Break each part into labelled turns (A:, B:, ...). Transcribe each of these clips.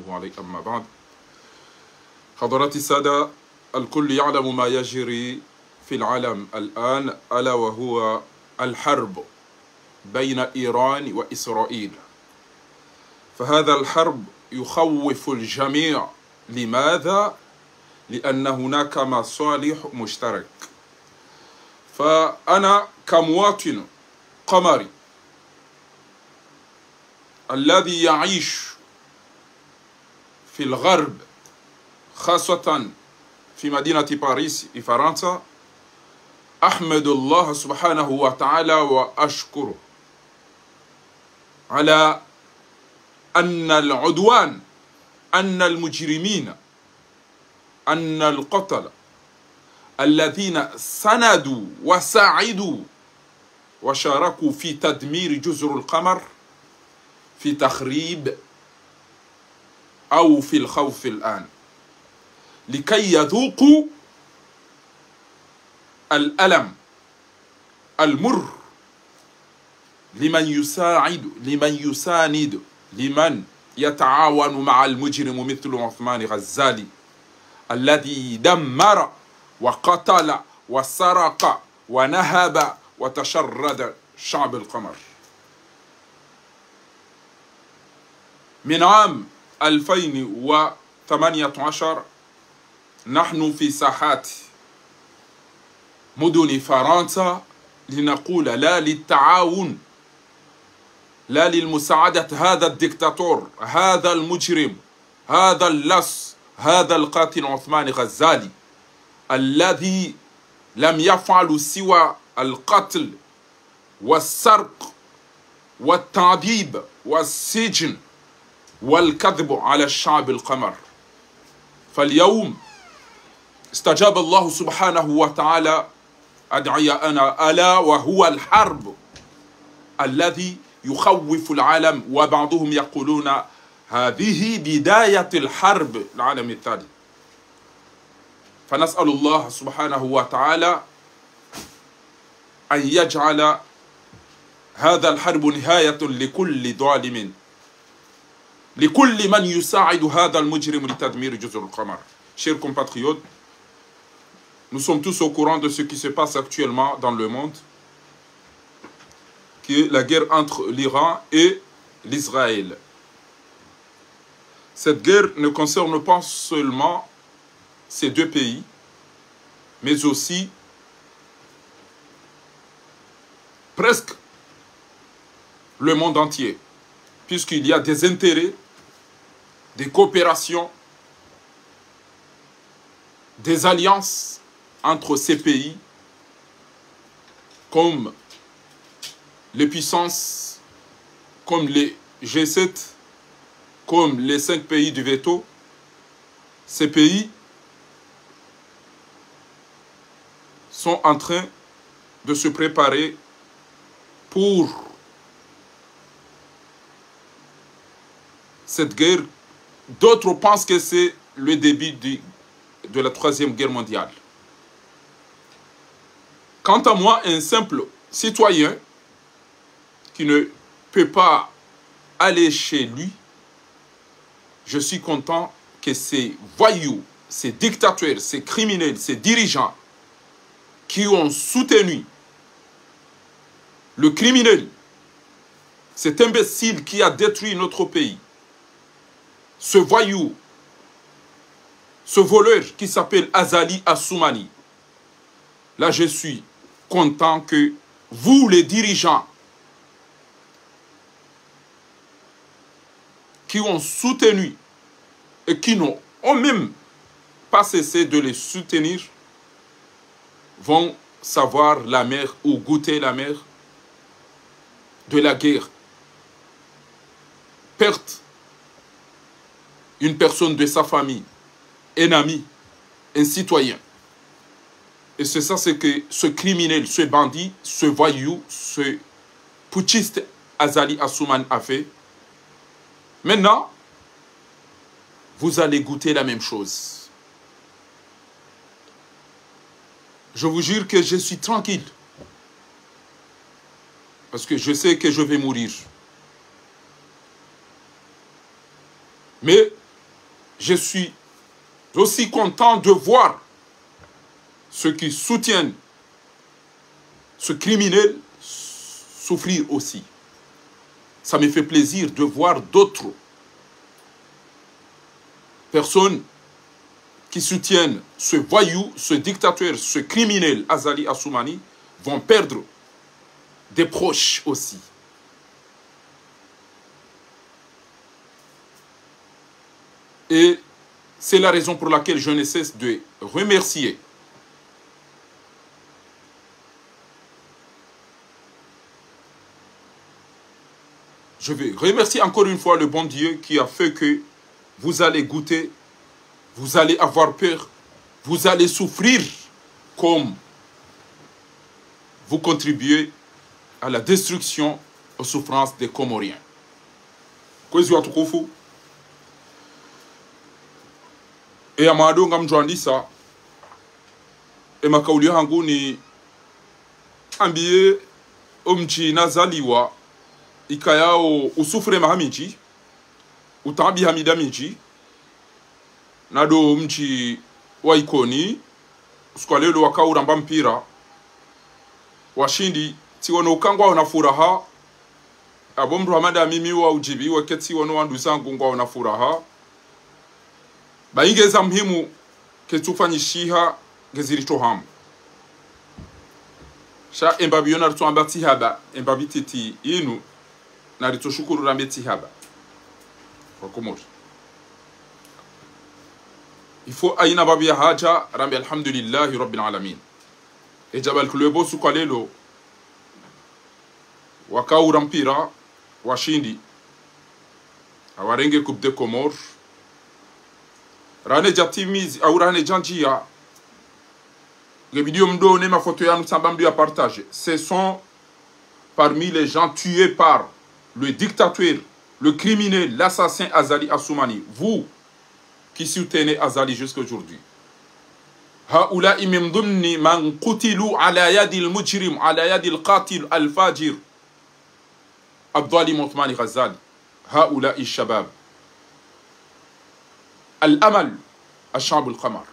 A: ونستعينه عليه أما بعد. حضرات السادة، الكل يعلم ما يجري في العالم الآن، ألا وهو الحرب بين إيران وإسرائيل. فهذا الحرب يخوف الجميع. لماذا؟ لأن هناك مصالح مشترك. فأنا كمواطن قمري الذي يعيش في الغرب، خاصة في مدينة باريس في فرنسا، أحمد الله سبحانه وتعالى وأشكره على أن العدوان، أن المجرمين، أن القتلة الذين سندوا وساعدوا وشاركوا في تدمير جزر القمر، في تخريب أو في الخوف الآن، لكي يذوقوا الألم المر لمن يساعد، لمن يساند، لمن يتعاون مع المجرم مثل عثمان غزالي الذي دمر وقتل وسرق ونهب وتشرد شعب القمر. من عام 2018 نحن في ساحات مدن فرنسا لنقول لا للتعاون، لا للمساعدة هذا الدكتاتور، هذا المجرم، هذا اللص، هذا القاتل عثمان غزالي الذي لم يفعل سوى القتل والسرق والتعذيب والسجن والكذب على الشعب القمر. فاليوم استجاب الله سبحانه وتعالى أدعياءنا، ألا وهو الحرب الذي يخوف العالم، وبعضهم يقولون هذه بداية الحرب العالم الثالث. فنسأل الله سبحانه وتعالى أن يجعل هذا الحرب نهاية لكل ظالم، لكل من يساعد هذا المجرم لتدمير جزر القمر. Chers compatriotes, nous sommes tous au courant de ce qui se passe actuellement dans le monde, qui est la guerre entre l'Iran et l'Israël. Cette guerre ne concerne pas seulement ces deux pays, mais aussi presque le monde entier, puisqu'il y a des intérêts, des coopérations, des alliances entre ces pays, comme les puissances, comme les G7, comme les 5 pays du veto. Ces pays sont en train de se préparer pour cette guerre. D'autres pensent que c'est le début de la 3e guerre mondiale. Quant à moi, un simple citoyen qui ne peut pas aller chez lui, je suis content que ces voyous, ces dictateurs, ces criminels, ces dirigeants qui ont soutenu le criminel, cet imbécile qui a détruit notre pays, ce voyou, ce voleur qui s'appelle Azali Assoumani. Là, je suis content que vous, les dirigeants, qui ont soutenu et qui n'ont même pas cessé de les soutenir, vont savoir la mer ou goûter la mer de la guerre. Perte une personne de sa famille, un ami, un citoyen. Et c'est ça ce que ce criminel, ce bandit, ce voyou, ce putschiste Azali Assoumani a fait. Maintenant, vous allez goûter la même chose. Je vous jure que je suis tranquille. Parce que je sais que je vais mourir. Mais je suis aussi content de voir ceux qui soutiennent ce criminel souffrir aussi. Ça me fait plaisir de voir d'autres personnes qui soutiennent ce voyou, ce dictateur, ce criminel Azali Assoumani vont perdre des proches aussi. Et c'est la raison pour laquelle je ne cesse de remercier je vais remercier encore une fois le bon Dieu qui a fait que vous allez goûter, vous allez avoir peur, vous allez souffrir comme vous contribuez à la destruction, aux souffrances des Comoriens. Kwezi watukufu. E amado ngamjwandisa. E makauli yangu ni ambie omchi nazaliwa ikayao usufure mahamiji utabi hamida miji nado mji wa Ikoni usikwalelo wakauramba mpira washindi tiwono ukangwa na furaha abomru hamada mimi wa ujibi wakati wono wandu zangu ngwa na furaha baingeza muhimu ketufanyishiha gezirito hamu sha embabi yona rituamba tihaba embabi titi inu na ritoshukuru rambe tihaba kwa Komori ifo aina babi ya haja rambe alhamdulillahi rabbil alamin ejabal kulebo sukalelo wakaura mpira washindi awarenge coupe de Comores rane jatimizi au rane janjia les vidéos m'do ne ma photo ya nous samba m'do à partager ce sont parmi les gens tués par le dictateur, le criminel, l'assassin Azali Assoumani, vous qui soutenez Azali jusqu'à aujourd'hui. هؤلاء من ضمن من قتلوا على يد المجرم على يد القاتل الفاجر الظالم عثمان غزالي. هؤلاء الشباب الأمل الشعب القمر.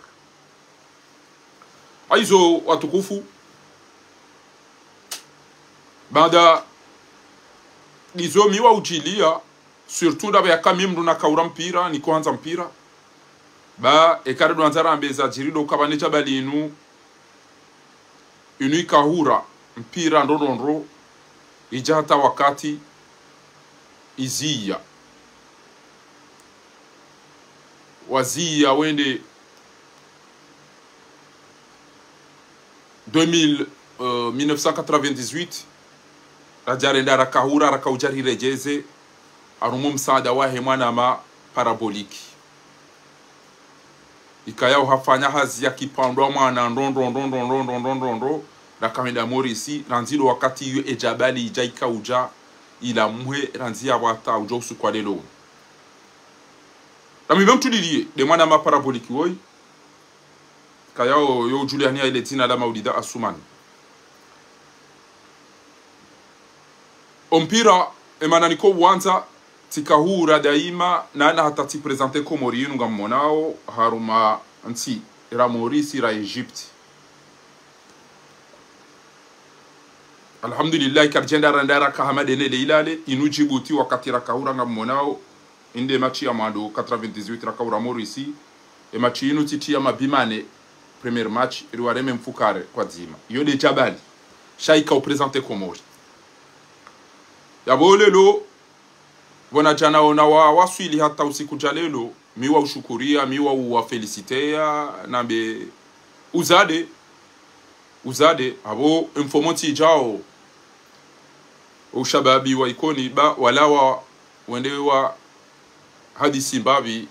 A: aizo watukufu baada nizomi wa ujilia surtout dabe yakamimru na kaura mpira ni kuanza mpira ba ekare do anzara ambeza jirido kabane chabalinu inu kahura mpira ndondondro ijata wakati izia wazia wende 1998 rajarenda rakahura rakaujari rejeze arumu msaada wahe mwana ma paraboliki ikayao hafanya hazi ya kipandwa mwana ndondo rakamenda morisi ranzilo wakati yu ejabali ijaika uja ila mwe ranzia wata uja usukwa lelo rami memtu lilie de mwana ma paraboliki woi kayao yo Juliania ile tina la Maulida Assoumani ompira emananiko wanza tikahura daima na hata ti presente Komori ngamonao haruma anti era Maurice ra Egypte alhamdulillah karjenda randara kahamadene leilale inu Djibouti wakati rakahura ngamonao inde machi ya mando 98 rakahura Maurice e machi inu titi ya mabimane premier match iliwareme mfukare kwa zima yode jabali shaika upresente Komori yabolelo wana jana ona waswili hata usiku jalelo miwa ushukuria miwa uwafelicitea nambe uzade abo informoti jao ushababi wa Ikoni ba walawa wendewa hadi Simbavi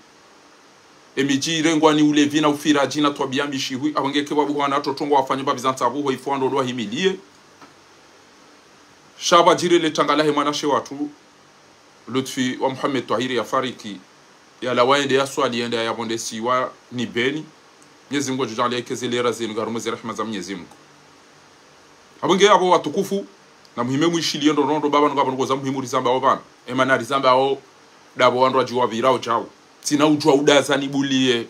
A: emiji rengwa ni ulevi na ufira jina twabiyambi shihui abangeke babuhana totongo wafanya babizanta buho ifwando ndo himilie shaba jire le tangala hemanashe watu Lutfi wa Muhammad Tahiri ya fariki ya la waende ya swali yenda ya bonde siwa ni beni Mwenyezi Mungu jujali ekezelera zenu garumu rehema za Mwenyezi Mungu abonge abo watukufu na muhime mwishili ndo rondo baba ngo za muhimu rizamba obana emanari zamba o dabo wandu ajiwa virao chao tina ujwa udaza nibulie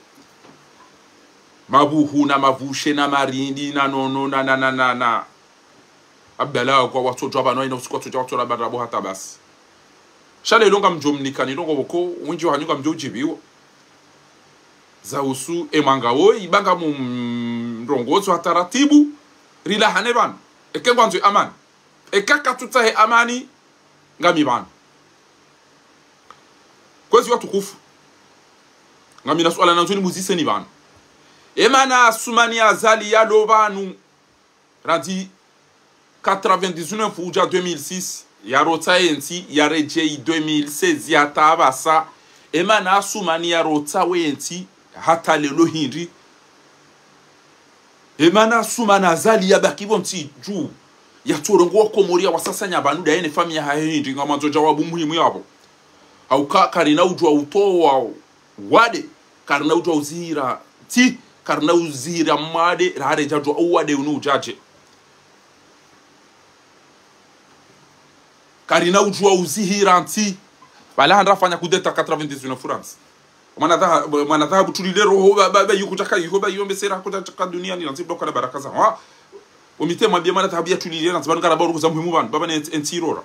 A: mabuhu na mavushe na marindi na nono na abdala kwa watoto abano ina usiku watoto watoto barabo hata basi shale longa mjomnika ni longo boko winji wanyuka mjojibiwo za usu emangawo ibanga mu mrongozo hataratibu rila haneban ekengwanzo amani ekaka tutahe amani ngami bana kwezi watu kufu ngami naswala nanzoni muzise ni bana emana sumani azali ya lobanu radi 99 fuja 2006 ya rota enti ya rejei 2016 ya tabasa emana sumani ya rota wenti hata lelo hindi emana sumana azali ya bakibonti juu ya torongo Komori wasasanya abantu da ene family ha hindi ngamanzo jawabu muhimu yabo au karina ujwa utowa wade karina ujwa uzira ti karina uzira made rare jajwa wade unu jaje karina ujwa uzihira nti bala handra fanya kudeta 99 France mana dhahabu tulilero hoba yukutaka hoba yombe sera kutaka dunia ni nsibo kana baraka za wa umite mwambie mana dhahabu ya tulilero nsibo ngara baru za muhimu bana baba ne entirora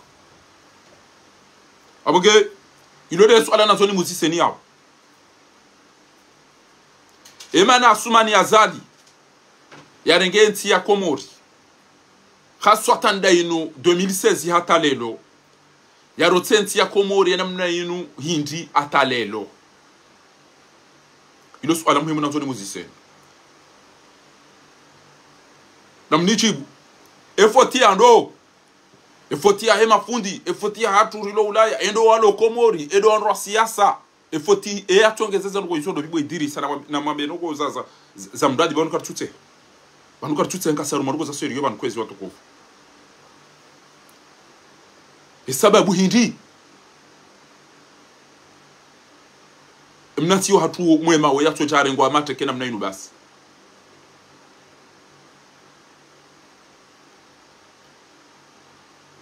A: aboge inode swala na zoni muzise ni yao emana asumani azali ya rengenti ya Komori khaswatanda inu 2016 hata lelo ya rotenti ya Komori namna inu hindi hata lelo ilo swala muhimu na zoni muzise namnichibu efoti ando efoti ya hema fundi efoti ya hatu rilo ulaya endo walo Komori endo wanro siasa efoti atongezeza ngo isondo bibo idirisa na mwambe ngo za mradi banu kartute nkasaro marugo za seriyo banu kwezi watukufu sababu hindi mnatiyo hatu mwema we yato jare ngo amate kena mnainu basi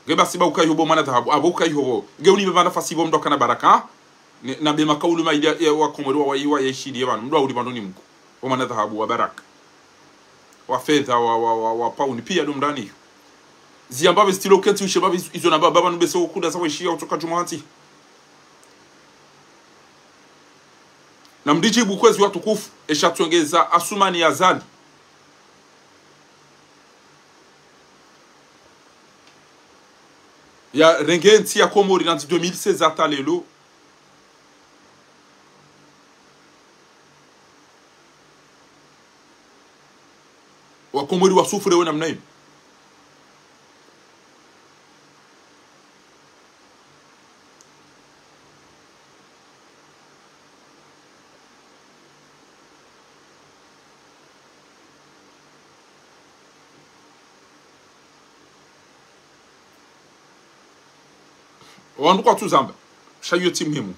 A: geba siba ukayobo mana dhahabu abuka yobo geuni bana fasibo mdoka na baraka na be makaulu ma ya wa Komori wa yiwa yeshidi yabana mdo uli bandoni mko wa mana dhahabu wa baraka wa fedha wa pound pia ndo ndani ziambabe stilo kenti ushebabe izo na baba nubese okuda sawa ishia kutoka Jumaanti na mdijibu kwezi watu kufu eshatongeza asumani azali ya rengenti ya Komori na 2016 hata lelo wa Komori wasufure wena mnaim wandu kwa tuzamba shayo timu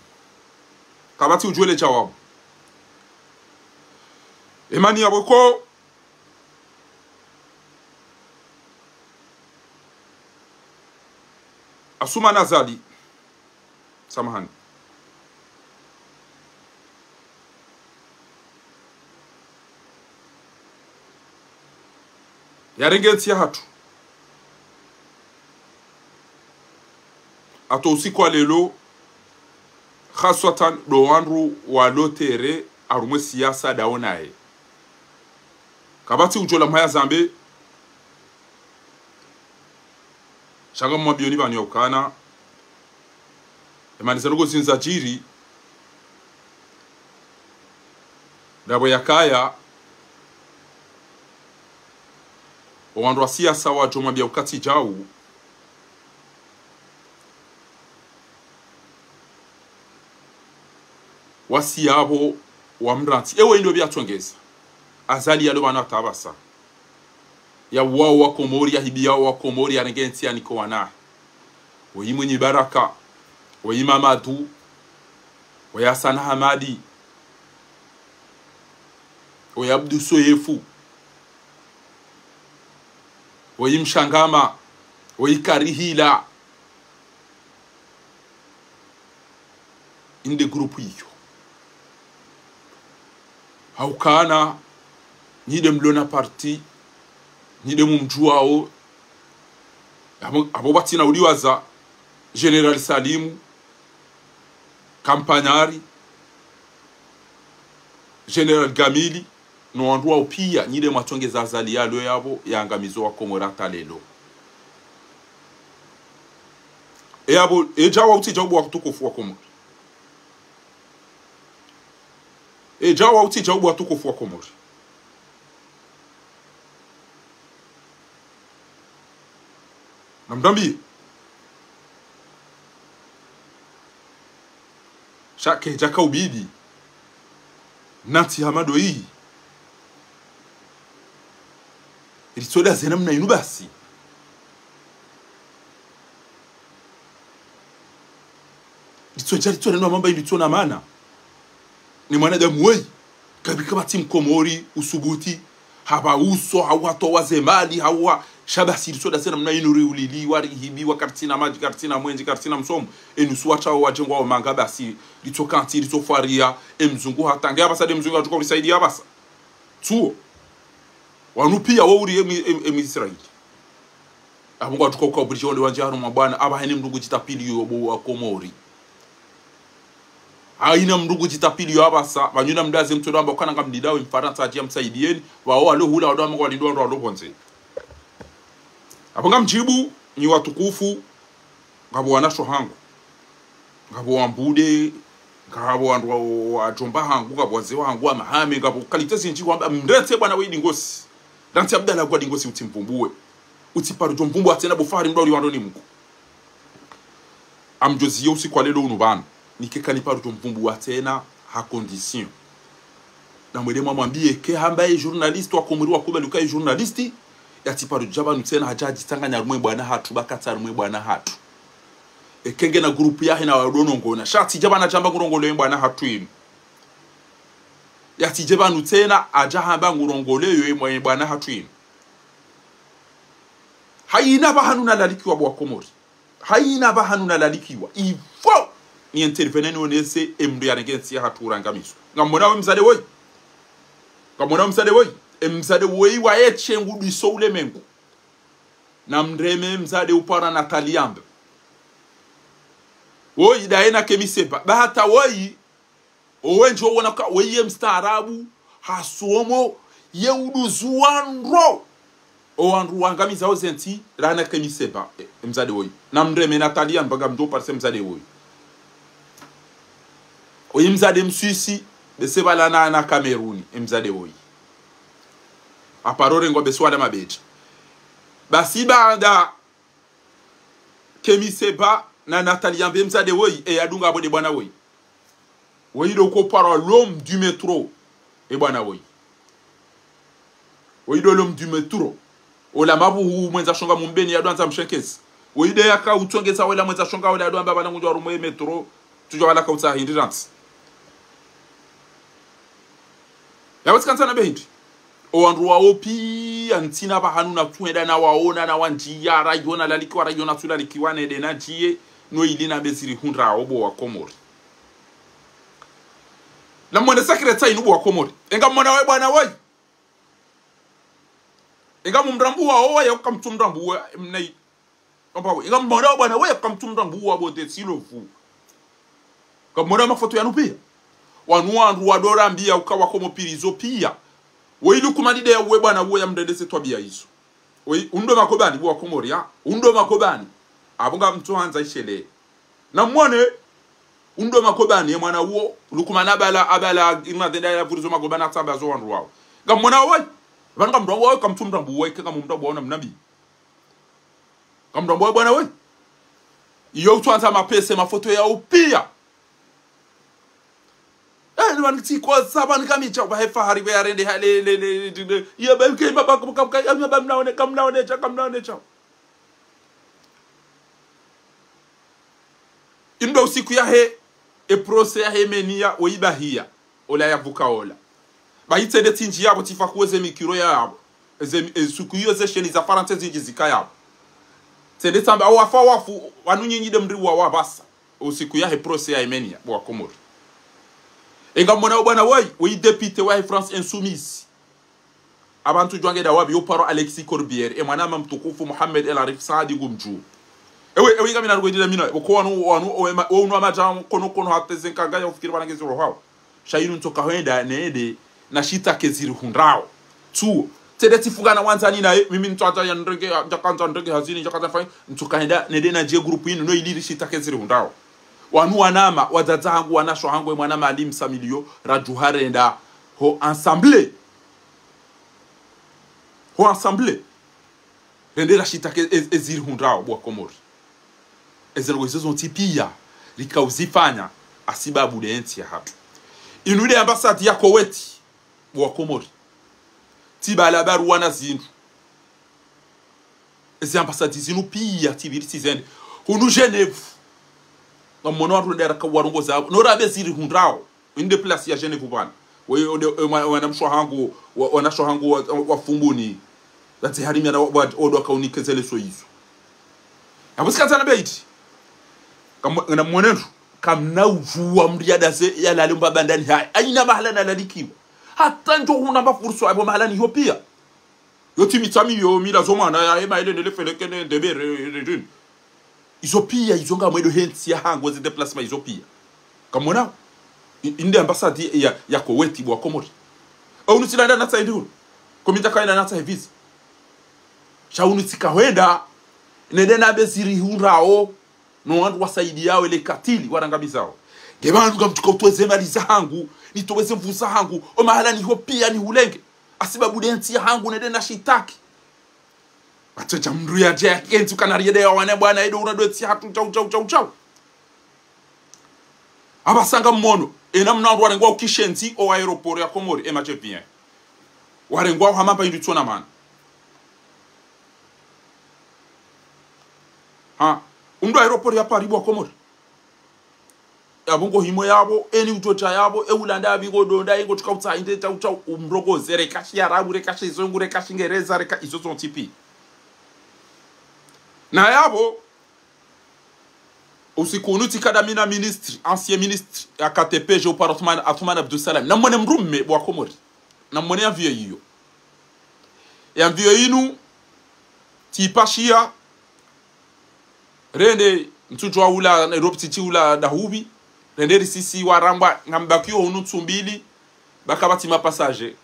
A: kabati ujwele jawabu emani yaboko asuma nazali samahani yarengeti ya hatu ato usiku wa lelo khaswatan do wanru wa lotere arumwe siasa daonae kabati ujola mhaya zambe shanga mwabioni bani yaukana emani zanugo zinzajiri dabo yakaya wanru wa siasa wa joma bia ukati jau wasi abo wa mranti ewe ndo byatongeza azali yalo bana tabasa ya wao wa Komori ya hibia wa Komori ya rengenti ya niko wana oyimwenyi baraka oyimamadu oyasana hamadi oyabdu soyefu oyimshangama oyikarihila inde grupu hiyo haukana nide mlona parti nide mumjuao abo batina uliwaza General Salimu Kampanyari General Gamili no andua upia nide matongeza azali yalo yabo yangamizo wa Komorata lelo yabo ejawa uti jabu wa kutukufu wa Komori ejawa uti jabu wa kutukufu wa Komori namdambi shake jaka ubidi nati hamado hii ilitoda zenamna inu basi litojali neno mambo ilitona maana ni mwanadamu wewe kabika bati mkomori usubuti haba uso hawato wazemali hawa shabasi litsoda sena mna inuri ulili wari hibi wakartina maji kartina mwenji kartina msomo enusuacha wajengwa wa manga basi litokanti litofaria emzungu hatange abasa de mzungu atuko lisaidia abasa tuo wanupia wawuri Israeli abungu atuko kwa bridge wale wanje hano mabwana aba hene mndugu jitapili yobo wa Komori aina mndugu jitapili yo abasa banyuna mdaze mtodo amba kana ngamdidawe mfaransa ajia msaidieni wao wale hula wadwa mko walindwa ndo bonze abanga mjibu ni watukufu ngabo wanasho hangu ngabo wambude ngabo wandu wajomba hangu ngabo wazee wangu amahame ngabo kalitezi nchi kwamba mndete bwana wewe ngosi danti abdala kwa dingosi utimpumbue utiparo jombumbu atena bofari mdoli wando ni mko amjoziyo usiku lelo unubana nikeka ni paro jombumbu atena ha condition na mwele mwambie ke hambaye journaliste wa Komori wa kuba lukai journaliste yatiparo jaba nutena hajaji tanganya rumwe bwana hatu bakata rumwe bwana hatu ekenge na grupu yahe na wadonongo na shati jaba na jamba ngurongole bwana hatu inu yati jeba nutena ajahamba ngurongole yo bwana hatu inu haina bahanuna lalikiwa bwa Komori haina bahanuna lalikiwa ifo ni interveneni onese emdu ya negensi ya hatu urangamiso ngamona we mzade woi ngamona mzade woi mzade woi wa eche ngudu iso ule mengu na mreme mzade upara na taliambe woi daena kemisepa bahata woi owenjo wonaka weye mstaarabu hasuomo ye uduzuanro owanru wangamiza ozenti rana kemisepa mzade woi na mreme na taliambe ngamdo parse mzade woi oyi mzade msuisi besebala na Kameruni mzade woi aparore ngo beswala mabeja basi banda kemiseba na Natalia mzade woi e adunga bode bwana woi woi do ko para l'homme du métro e bwana woi woi do l'homme du métro ola mabu mwenza shonga mumbeni ya dwanza mshekezi woi de yaka utongeza wala mwenza shonga wala dwamba bana ngujwa rumo metro tujo wala ka utsa hindrance ya wasikanta na behindi owandu waopi antina bahanuna tuenda na waona na wanjia rayona lalikiwa rayona tulalikiwa na edena jie no ilina beziri hundra obo wa Komori na mwende secretary nubu wa Komori enga mwana we bwana woi enga mumdrambu wa owa ya kamtumdrambu wa mnai ompawe enga mwana we bwana woi kamtumdrambu wa bote silofu kamwana mafoto ya nupia wanuandu wadora mbia ukawa komo pirizo pia weilu kumadide ya uwe bwana uwe ya mdendese twabia hizo undo makobani buwa Komori ya undo makobani abunga mtu hanza ishele na mwane undo makobani ya mwana uo lukumana abala inadenda ya vurizo makobani atamba zo wandu wao nga mwana uwe vanga mdwa uwe kamtumdambu uwe kika mdwa uwe mnabi kamdwa uwe bwana uwe iyo utuanza mapese mafoto ya upia nti kwa sabani kamicha bahefa haribe yarende hale ya bamke mabaka ya bamnaone kamnaone cha indo usiku yahe e procès yahe menia oibahia ola yavuka ola bahite de tinji yabo tifakuweze mikiro yabo esuku yo ze sheni za parenthèse jizika yabo tede tamba awafa wafu wanunyinyi de mri wa basa usiku yahe procès yahe menia bwa Komori Enga mwana bwana wai député wa France Insoumise. Abantu jwange da wabi yo paro Alexis Corbière e mwana mtukufu Mohamed El Arif Saadi Gumju. Ewe kama narugwedira mina ko wanu amaja kono hateze kagaya ufikiri banagezi rohao. Shayinu ntoka hoenda neede na shita keziri hundrao. Tu tede tifungana wanzani naye mimi ntwaja ya ndege jakanja ndege hazini jakanja fai ntoka henda nede na je group ino no iliri shita keziri hundrao. Wanu wanama wadada hangu wanasho hangu mwana Maalim Samilio rajuharenda ho ensemble rendera shitake eziri hundrao bwa Komori ezero hizo tipia likauzifanya asibabu de enti ya hatu inude ambasadi ya Koweti bwa Komori tiba la baru wana zindu ezi ambasadi zinu pia tibiri tizende hunu Genève ngomono arundera ka warungo za nora beziri hundrao inde place ya Genève bwana wana mshwa hangu wana shwa hangu wa fumbuni bati harimya na odo akaunikezele so hizo abusikatana beiti na mwenendo kamna uvua mriada ze ya lalimba bandani hai aina mahala na lalikiwa hata njo huna mafurso abo mahala ni pia yoti mitami yo mila zomana ya ema ile nelefeleke ne debere izo pia izonga mwedo henti ya hangu ze déplacement izo pia kamona inde ambassade ya Koweti bwa Komori au nusilanda na tsaiduru komita kaina na tsaivizi shaunu tikawenda nede na beziri hunrao no wandu wasaidi yao ile katili warangabizao gebandu ngamtuka utweze mali za hangu nitoweze mvuza hangu o mahala ni pia ni hulenge asibabu denti ya hangu nede na shitaki acha mndu ya je kentu kanariede ya wane bwana edo unadoti hatu chau abasanga mmono enamna warengwa ukishenti o aeroport ya Komori emache bien warengwa hamapa indutona man ha undo aeroport ya Paris bwa Komori abongo himo yabo eni utocha yabo eulanda abingo donda ingo tukauta inde tauta umrogo zere kashi arabu re kashi zongu re kashi ngereza re izo son tipi na yabo usikunuti kadamina ministre ancien ministre ya KTP je parlement Atoumane Abdou Salam na mone mrumme bwa Komori na mone envie yiyo e envie yinu ti pashia rende ntujwa ula Nairobi titi ula dahubi rende risisi waramba ngambakio unu tumbili bakabati mapassage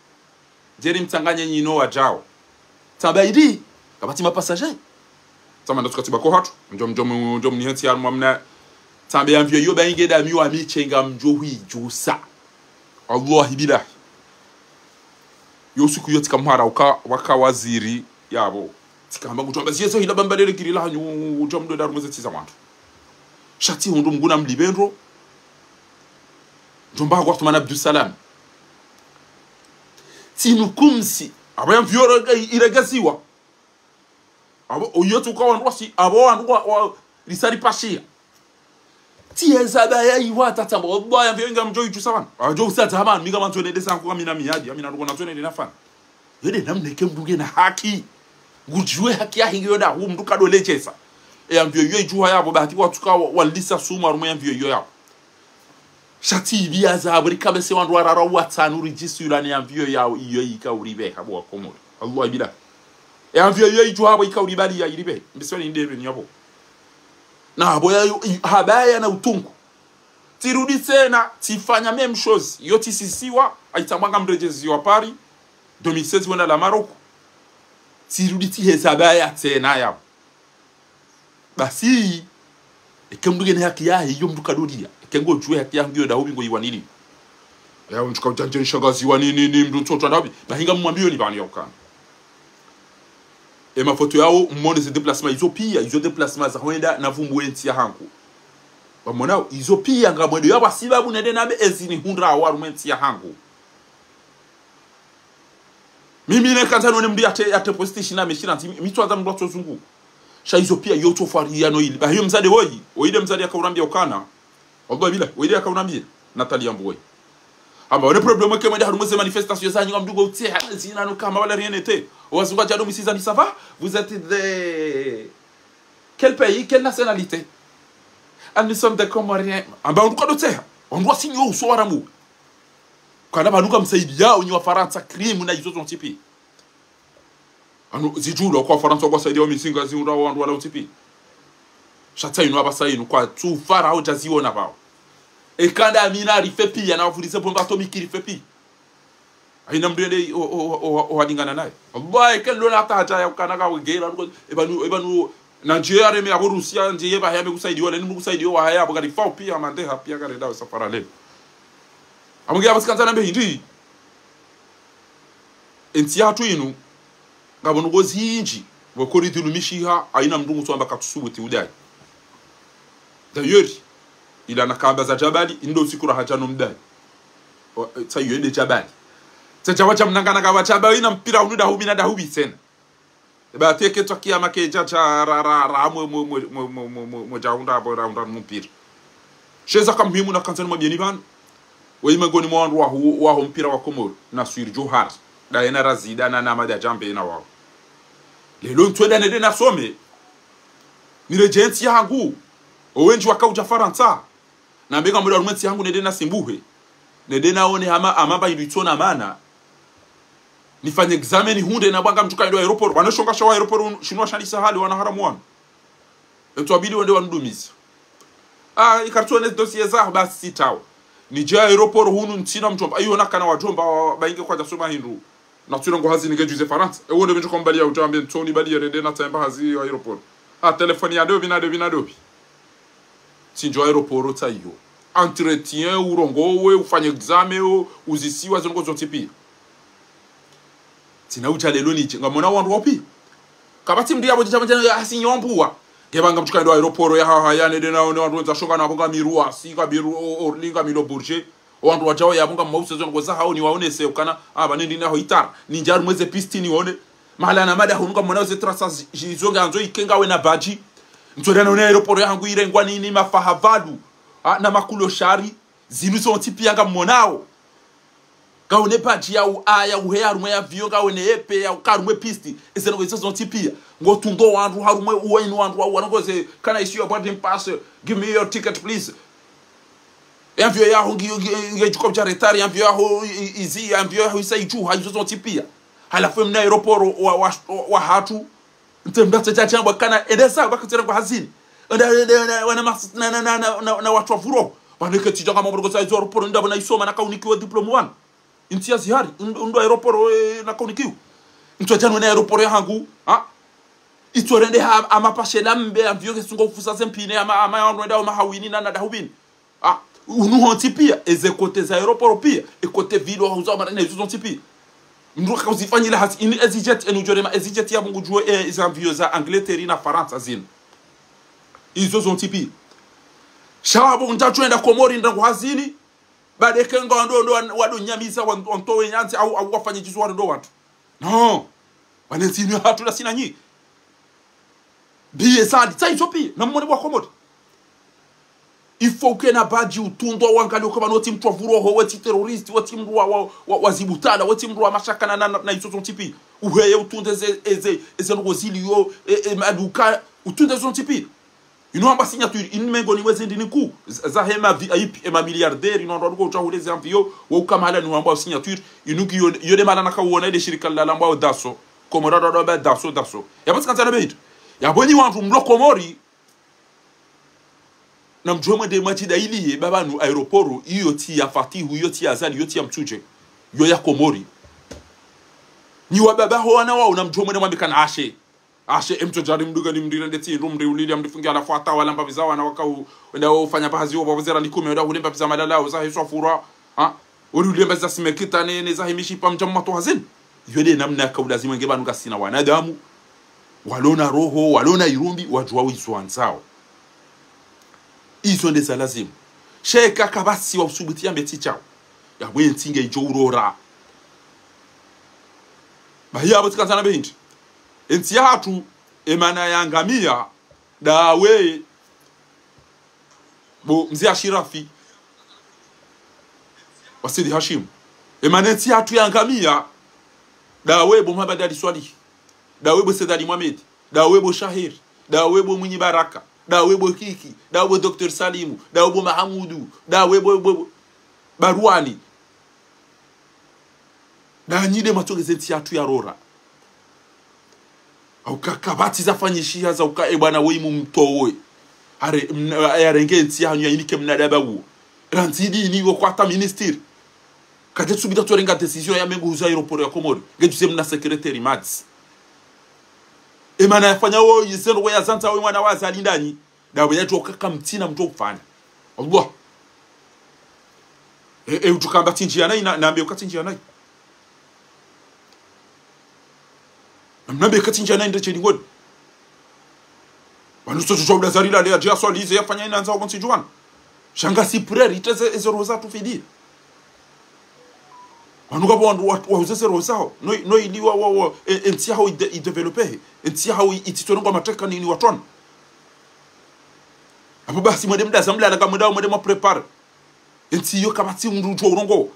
A: jeri mtanganye nyino wajao tabaidi kabati mapassage sama ndo tukati bako hatu njom ni henti almu amna tambe envie yo ba ingeda mi wa mi chenga mjohi jusa Allahi billahi yo siku yo tikamhara waka waziri yabo tikamba kutomba ziyezo hila bambalele kirila hanyu ujomdo daru mweze tiza wantu shati hundu mguna mlibendro jomba kwa Atoumane Abdou Salam tinu kumsi aba envie iregaziwa abo oyotu kwa wanwasi abo wanwa risari pashia tieza baya iwata tambo boya mvenga mjoyi jusaban ajo usata haban miga mantone desa kwa mina miadi amina ruko natone dinafana yede namneke mbuge na haki gujue haki ya hingiyo da hu mduka do lechesa e amvyo yo juha yabo bahati watuka walisa suma rumo amvyo yo yabo shati biaza abri kabese wandu warara watanu registra ni amvyo yao iyo ika uribe habo Komori Allah bila e amvyo yo juha abo ika uribali ya iribe mbisoni ndebe ni yabo na abo habaya na utungu tirudi tena tifanya même chose yo tisisiwa aitamwanga mrejezi wa Paris 2016 wenda la Maroc tirudi tihesabaya tena yabo basi ekemduge ne haki yahe yo mduka dodia ekengo jwe haki yangu yo dahubi ngo yiwanini ya unchuka utanje shagazi wanini ni mdu toto dahubi bahinga mwambio ni bani yokana e mafoto yao mmone se déplacement izo pia izo déplacement za hoenda na vumbu enti ya hangu bamona izo pia ngamwendo yabo asibabu nede nabe ezini hundra warumenti ya hangu mimi ne kantano ne mbi ate position na meshina mitwaza mdo tozungu sha izo pia yoto faria no ili ba hiyo mzade hoyi oide mzade akaurambia ukana Allah bila oide akaurambia Nathalie Amboy amba one problème que mwenda harumo manifestation za nyinga mdugo utie zina no kama wala rien n'était wazunga jado misizani ça va vous êtes de quel pays quelle nationalité nous sommes des Comoriens amba on doit signer au soaramu kana banuka msaidia unyi wa Faransa krimu na hizo zontipi anu zijulo kwa Faransa kwa saidia misinga zinura wandu wala utipi shata inu abasa inu kwa tu fara au jaziona bao e kanda amina rifepi ya na wafundise bomba atomiki rifepi aina mdende o hadingana naye wallahi kello na taja ya kana wegera ebanu Nigeria reme abo Rusia ndiye ba yame kusaidiwa na nimu kusaidiwa wa haya abagari fao pia mande hapia kare dawa safara leo amugia abasikanza nambe hindi entiatu inu ngabonu gozinji bokori dilumishiha aina mdungu twamba katusubuti udai d'ailleurs il a nakamba za jabali ndo sikura hajano mdai tayo ende jabali tajawa chamnangana gawa jabali na mpira unuda hubina da hubi tena ba teke tokia makeja cha ra mo jaunda bo raunda mpira sheza kamhimu na kanzani mwa bieni ban weimengoni mwa wandu wa mpira wa Komoro na Sur Johar da yana razida na nama da jambe na wao lelo ntwenda nede na some ni regenti yangu owenji wakauja Faransa na mbega mwela rumenti yangu nede na simbuhe nede naone amamba ilitona mana nifanye examen hunde na banga mtuka ndo aeroport wanashonga shawa aeroport shinwa shani sahali wana haramu wana eto abili wende wanudumiza ikartuwa dossier za basi sitawa ni jia aeroport hunu ntina mjomba ayo nakana wajomba bainge kwa jasoma hindu na tuna ngo hazi nigejuze Faransa wonde benjo kombali ya ujambe Tony bali rende na temba hazi aeroport telefoni ya dobi sinjo aeroport tayo entretien urongowe ufanye examen uzisiwa zongo zotipi tina ucha lelo ni ngamona wandu wapi kabati mdi yabo jama asinyombuwa gebanga mtuka ndo aeroport ya haya nede na wandu nzashonga na bonga mirua sika biru orlinga milo bourget wandu wajawa ya bonga mauso zongo za hao ni waone se ukana banindi naho itara ninjaru mweze pisti ni one mahala na mada hunga mwana ze trasa jizonga anzo ikenga we na baji ntwera na aeroport ya hangu irengwa nini mafahavadu na makulo shari zinu so tipi yanga monao gaone baji ya aya uheya rumwe ya vio gaone epe ya karumwe pisti eseno go so tipi ngo tundo wandu harumwe uwenu wandu wangoze kana issue your boarding pass give me your ticket please envio ya hongi ngejiko cha retard envio ya izi envio ya isai juu hayo so tipi halafu mna aeroport wa hatu ntemba tata bwa kana edesa bakatera kwa hazini na watu wafuro baneke tijanga mambo za aeroport ndabo na isoma na kaunikiwa diploma 1 intia zihari ndo aeroport na kaunikiwa ntwajana na aeroport ya hangu itwarende amapashe lambe amvyo kesungo kufusa sempine ama yonda mahawini na dahubini unuhonti pia ezekote za aeroport pia ekote vilo hauza mara na hizo pia ndo kakuzifanyila hasi ini ezijet enujorema ezijet ya mungu jue ezamvyo za Angleterre na Faransa zino izo zontipi shabo ntatwenda Komori ndangu hazini badeke ngondo wado nyamiza wantowe nyanzi au wafanye jizo wado watu no wanetini hatu la sina nyi biye sadi sai chopi na mmone bwa Komori ifo na baji utundo wangali kwa banoti mtu avuro ho wati terrorist wati mru wazibutala wati mru mashaka na izo zontipi uheye utunde eze ngozili yo maduka utunde zontipi inoamba signature inimengo niweze ndiniku za hema VIP ema milliardaire inondo ruko utahuleze amvio wo kamala ni wamba signature inuki yode malana ka wona ile shirika la lamba daso komorado do daso yabasi kanzana beito yaboni wantu mlo Komori na mjomwe de matida ili babanu aeroport iyo ti ya Fatihu iyo ti ya Azali iyo ti ya Mtuje yo ya Komori ni wababa ho wana wao na mjomwe de mwambikana ashe emto jari mduga ni mdira ndeti rumri ulili amdifungia la fuata wala mba vizawa na wakau wenda ufanya baadhi wao wazera likumi wenda ulemba biza malala uzahi swafura uri ulemba za simekita ne za himishi pa mjamma to hazin yode namna ka lazima ngeba sina wanadamu walona roho walona irumbi wajua wizwanzao izo ndeza lazima sheka kabasi wa usubuti ambeti chao ya wentinge ijo urora bahia abotikazana behindi enti hatu emana yangamia dawe bo mzee Ashirafi wasidi Hashim emana enti hatu yangamia dawe bo Muhammad Ali Swalih dawe bo Sedali Mohamed dawe bo Shahir dawe bo Mwinyi Baraka dawe bo Kiki dawe bo Dr. Salimu dawe bo Mahamudu dawe bo Baruani na nyide matogeze ntiatu ya rora au kakabati za fanyishia za uka bwana we mumtowe are yarenge ntiyanyu ya inike mnadaba wo rantidi ni wo kwata minister kaje subida torenga decision ya mengu uza aeroport ya Komoro ngejuze mna secretary mads emana yafanya wo yisendo we yazanta we mwana waza alindani dawe yetu okaka mtina mtu kufanya Allah utukamba tinjia nai naambe ukatinjia nai namnabe katinjia nai ndecheni ngoni wanuso tuchobda zarila le ajia swalize yafanya ina nzao konsi juan shanga si preri iteze ezeroza tufidi wanuka bo wauze roza no iliwa wa entia how i developer entia how ititongo mateka ni watona apo basi mwede mda zamla na kamunda mwede mwa prepare enti yo kabati mndu jwa urongo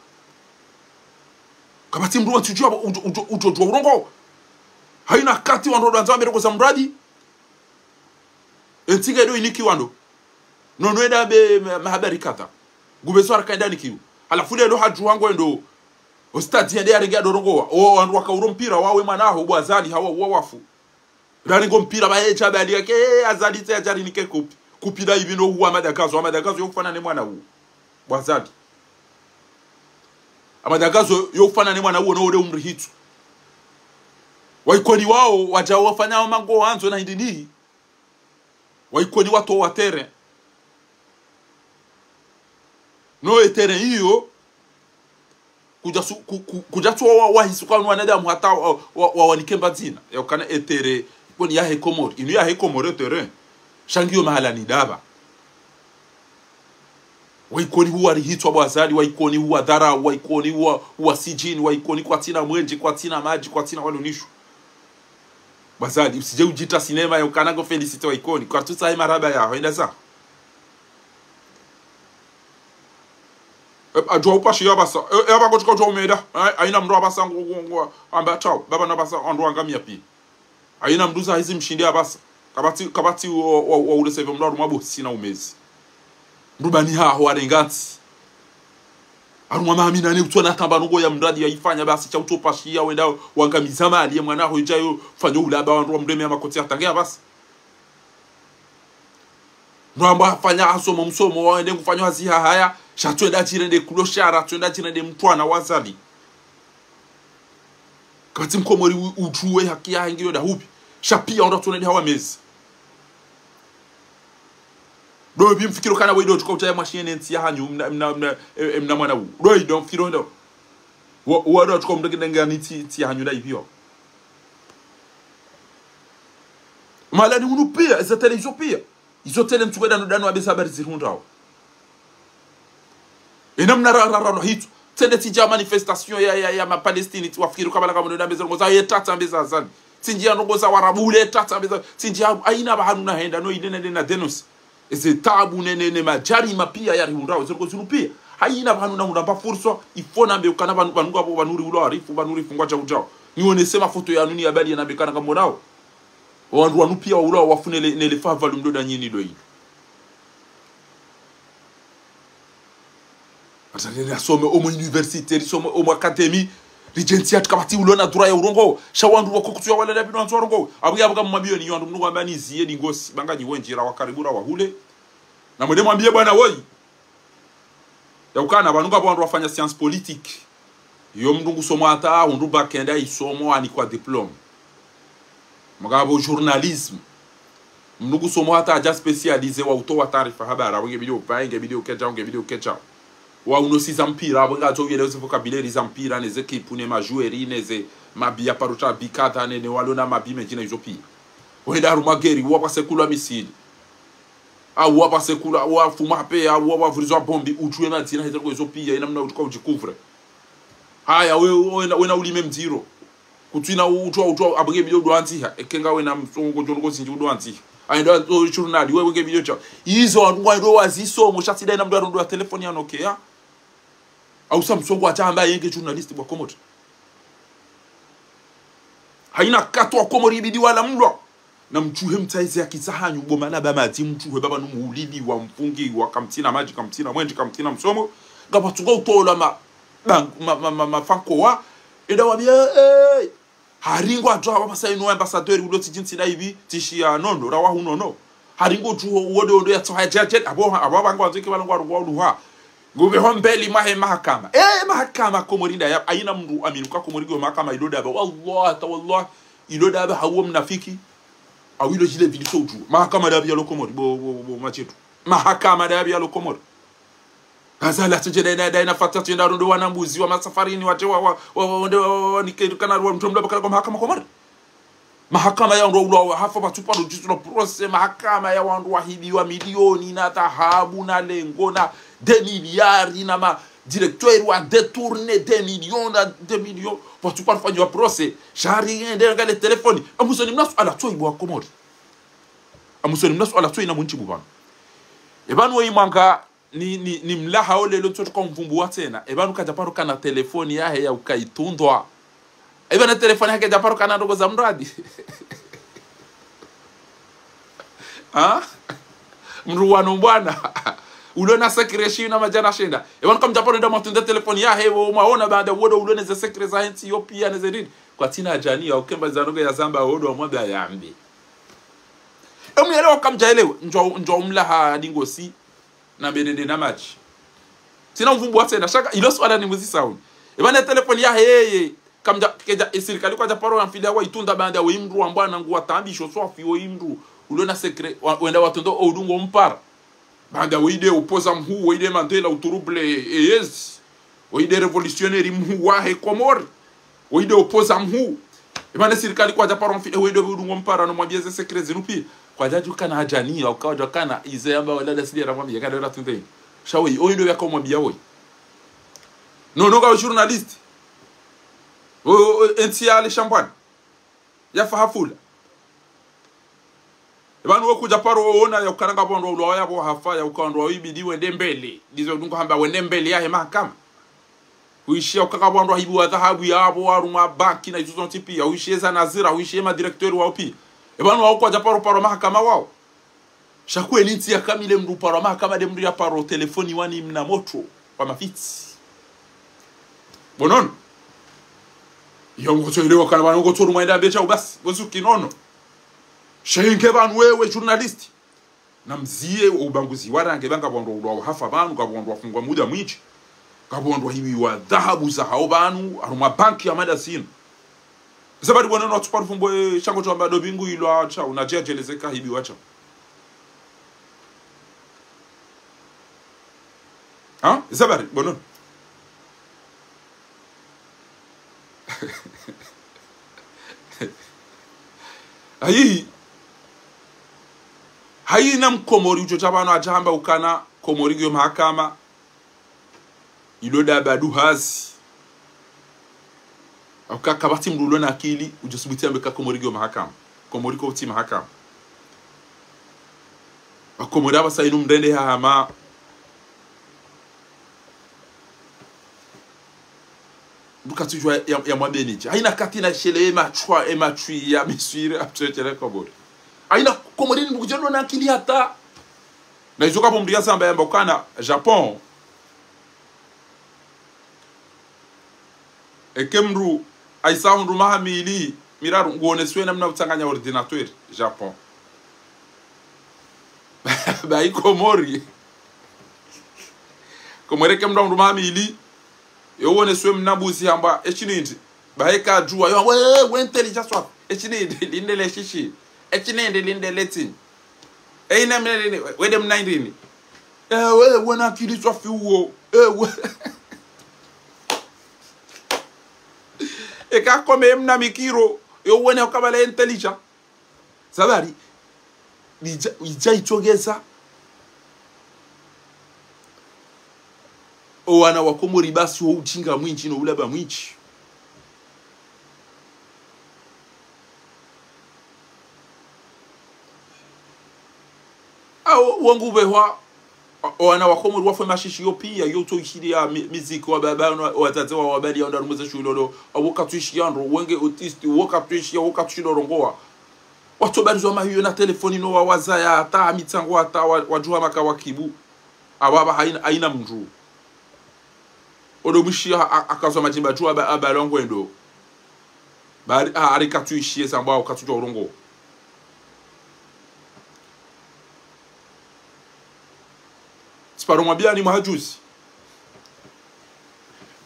A: kabati mndu wantu jwa jwa urongo haina kati wando danza mbere za mradi enti gedo iniki wando no eda be mahabari kata gubeswara kaenda nikiu alafu lelo haju wangu ndo ostati ende arega dorongo o wandu wakauro wawe manaho bwazali hawa wafu rani ngo mpira ba echa bali yake azali tse ajari nike kupida hivi no huwa Madagazo yokufana ne mwana hu bwazali Madagazo yokufana ne mwana hu no ode umri hitu waikoni wao wajao wafanya mango hanzo na hindini waikoni watu wa terrain no etere hiyo kuja tu wa hisuka no anadamu hata wa wanikemba zina yakana etere koni ya Komoro inu ya Komoro terrain shangio mahala ni daba waikoni huwa rihitwa bwazali waikoni huwa dhara waikoni huwa sijini waikoni kwa tina mwenje kwa tina maji kwa tina walunishu bwazali usije ujita sinema yakana go felicite waikoni kwa tusa maraba ya hoenda za ajwa upashi yabasa yaba gochika jwa umeda aina mndu abasa ngo amba chao baba na basa ondu angamia pi aina mnduza hizi mshindi abasa kabati wa ule save mndu mabo sina umezi mbani ha ho arengati arumwa mami nani utona tamba ngo ya mradi yaifanya basi cha utopashi ya wenda wangamiza mali mwana ho ijayo fanya ulaba wandu mdeme ya makoti atangea basi Nwamba fanya asomo msomo waende kufanywa haziha haya shatwenda chirende kuloshara twenda chirende mtwana wazali kati mkomori ujuwe haki ya ngiro da hupi shapia onda tunende hawa mezi do bi mfikiro kana wedo tukauta ya mashine nti ya hanyu mna mwana wu do don't mfikiro ndo wado tukomdenganga niti ti hanyu da hivyo malani unu pia za television pia izotele mtuweda ndano abisa habari zirundao enamna rararo hitu tende tija manifestation ya ma Palestine tu wafikiru kabala kama ndo mbeza ngoza yetata mbeza zani tinjia ngoza warabule tata mbeza tinjia aina bahanuna henda no idene na denos eze tabu nene majari mapia ya rundao ziriko zirupia haina bahanuna ndamba furso ifona mbe ukana banunga bo banuri ulo arifu banuri fungwa cha ujao nione sema foto ya nuni habari yanabekana kama nao wandu wanupia wa ulo wafune nele fava lumdoda nyini do yi atale asome omo université somo omo académie rigentia tukabati ulona dura ya urongo shawandu wakokutu ya wala bino nzorongo abuga mumabio ni yandu mnugo ambani ziye ni ngosi banganyi wenjira wakaribura wahule na mwede mwambie bwana woi ya ukana banunga bandu wafanya science politique yo mndungu somo ata undu bakenda isomo ani kwa diplôme magabo journalisme mndungu somo hata aja specialize wa utoa taarifa habari wenge video paenge video kecha wa unosi zampira abanga to yele vocabulaire zampira neze kipune majueri neze mabia paruta bikata nene walona mabime jina izopi wenda rumageri wa pasekula misili au wa pasekula wa fumape au wa vrizwa bombi utwe na tina hizo izopia ina mna utuka ujikuvre haya wena ulime mziro kutwina utwa abenge video do antiha ekenga wena msongo jongo sinji do antiha aenda to journal wewe wenge video cha hizo ndo waziso mushatida ina mdo ndo telefoni ya Nokia au Samsung atamba yenge journalist bwa Komoro haina katwa Komoro ibidi wala mlwa na mchuhe mtaize akisahanyu bomana bamati mchuhe baba numuulidi wa mfungi wa kamtina maji kamtina mwenji kamtina msomo gabatunga utola mafanko wa enda wabia haringo ajwa basa ino ambassadeur ulo tijinsi na hivi tishia nono rawa hunono haringo juho wode ondo ya tsoha jajet abo bango anzike balangwa ruwa ngube hombeli mahakama mahakama komorinda ya aina mndu aminuka komorigo mahakama iloda ba wallah iloda ba hawo mnafiki awilo jile video ju mahakama da biya lokomori bo machetu mahakama da biya lokomori azala tujene na fatatu nda ndo wanambuzi wa masafarini wache wa nikana wa mtomda bakala kwa mahakama komori mahakama ya ndo hafa batupa rujutu no process mahakama ya wandu wahibiwa milioni na dhahabu na lengo na 2 milliards na ma directeur wa détourner 2 millions batupa fanywa process shari ende ngale telefoni amusoni mnasu ala toi bwa komori amusoni mnasu ala toi na munchi bubana ebanu oyimanga ni mlaha ole lo tsoto komvumbua tena ebanu kajaparo kana telefoni yahe ya ukaitundwa ebana telefoni yake japaro kana ndogo za mradi mruwano bwana ulona secretion na majana shenda ebanu kam japaro nda matunda telefoni yahe wo maona baada wodo ulone za secret za Ethiopia na zedini kwa tina jani ya ukemba za ndogo ya zamba wodo mwaga yambi elewa kam jaelewa njo mlaha dingosi na benende na match sina mvumbu tena shaka ilo swala ni muzi sound ebana telefoni ya heye kamja keja serikali kwa japaro amfilia wa itunda banda wa imru ambwana ngwa tambisho sofi wa imru ulona secret wenda watondo odungo mpara banda wide upoza mhu wide Mandela uturuble yes wide revolutionnaire mhu wa he komor wide upoza mhu ebana serikali kwa japaro amfilia wide odungo mpara no mwabieze secret zinupi kwa jaju kana hajani au kwa kana ize amba wala dasidi ramwambia kana ora tunde shawi oyindo yako mwambia oyi no ga journalist entiale champagne ya fahafula ebanu okuja paro ona ya ukaranga bondo ulo ya bo hafa ya ukandwa ibidi wende mbele dizo dungo hamba wende mbele ya mahakama uishia ukaka bondo hibu wa dhahabu ya abo waruma banki na izo tipi ya uishia za nazira uishia ma directeur wa opi ebanu wa kwa japaro paro mahakama wao shakwe linti ya kamile mdu paro mahakama de mdu ya paro telefoni wani mna moto kwa mafiti bonon yongo toilewa kana banu gotoru maenda becha ubasi gozuki nono shenke banu wewe journalist na mzie ubanguzi warange banga bondo ulo hafa banu gabondo wafungwa muda mwichi gabondo hiwi wa dhahabu za hao banu aruma banki ya madasino zabadi bonono atupara fumbo chango to ambado bingu ilo acha unajejelezeka hibi wacha zabadi bonono hayi na mkomori ucho chabano ajamba ukana komori gyo mahakama iloda badu hazi akaka bati mdulo na akili ujosubitia mbeka komori gyo mahakama komori ko ti mahakama akomori abasa inu mrende hama dukatujwa ya mwabenije haina katina shele emachui ya miswire apchere komori haina komori ni bukujano na akili hata na izoka pomdiga samba yamba ukana Japon ekemru aisa hundu mahamili miraru nguoneswe namna utanganya ordinateur Japon bai komori kemru hundu mahamili yowone swe mnabuzi hamba echinindi baeka juwa yo we intelligence wa echinindi lindele shishi echinindi lindele tin ina mnene we dem 19 we na kili twa fi wo we eka kome mna mikiro yo wone okabale intelligence sabari ija itogeza wana wakomori basi wo uchinga mwinchi no ulaba mwinchi wangu behwa wana wakomori wafwe mashishi yo pia yoto ishiria muziki wa baba wataze wa wabali onda rumuze shulolo awokatuishi yandro wenge autiste wokatuishi rongoa watu barizo mahiyo na telefoni no wawaza ya ata mitsango ata wajua maka wakibu awaba haina mndu odo mushia akazo majimba tu aba longo endo ba ari katu ishie samba o katu jorongo siparo mwabia ni mahajuzi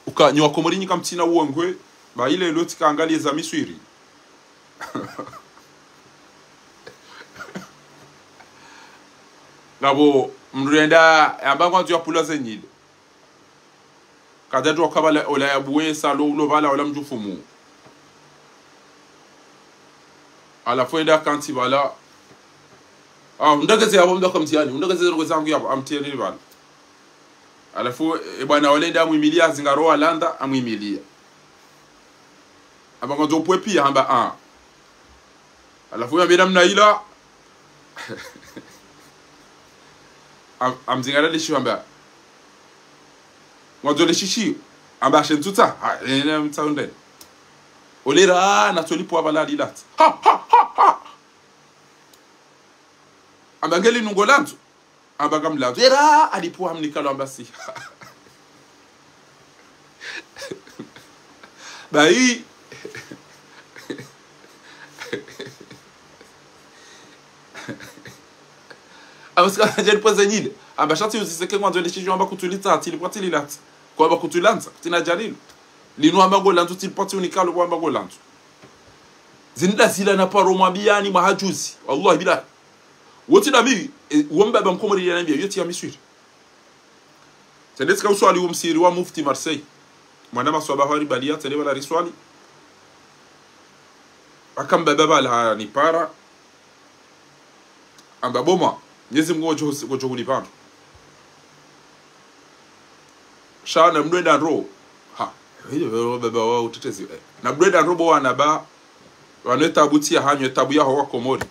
A: uka nyo komorini kamtina uongwe ba ile loti kaangalie za miswiri ngabo mrenda yamba nzu ya pula zenyile kadatu wakabala ola yabuwe salo ulo vala ola mjufumu ala fuenda kanti bala ndageze yabo mdaka mtiani ndageze ngo zangu yabo amtiani bala ala fu bwana olenda mwimilia zingaro alanda amwimilia abango zo pwepi hamba ala fu yambira mnaila amzingara lishamba ngozo leshishi amba shentuta ene mtaunde olera na tolipo abala dilat ha amba ngeli nungolantu amba kamlantu era alipo amnikalo ambasi bai abaska jeri pozenyile amba shati uziseke ngozo leshishi amba kutulita atili kwatililat kwa ba kutulanza tina jalil linu amba golantu tilpati unikalo kwa amba golantu zinda zila na paro mabiani mahajuzi wallahi bila wote nabi womba ba mkomori ya nambia yote ya miswiri tendeka uswali umsiri wa mufti Marseille mwana maswabahari balia tele wala riswali akamba baba la ni para amba boma nyezi mgojo gojo kulipanda shana mdwenda ro ha hiyo baba wao utetezi na mdwenda robo wanaba waneta butia hanyo tabu ya hawa komori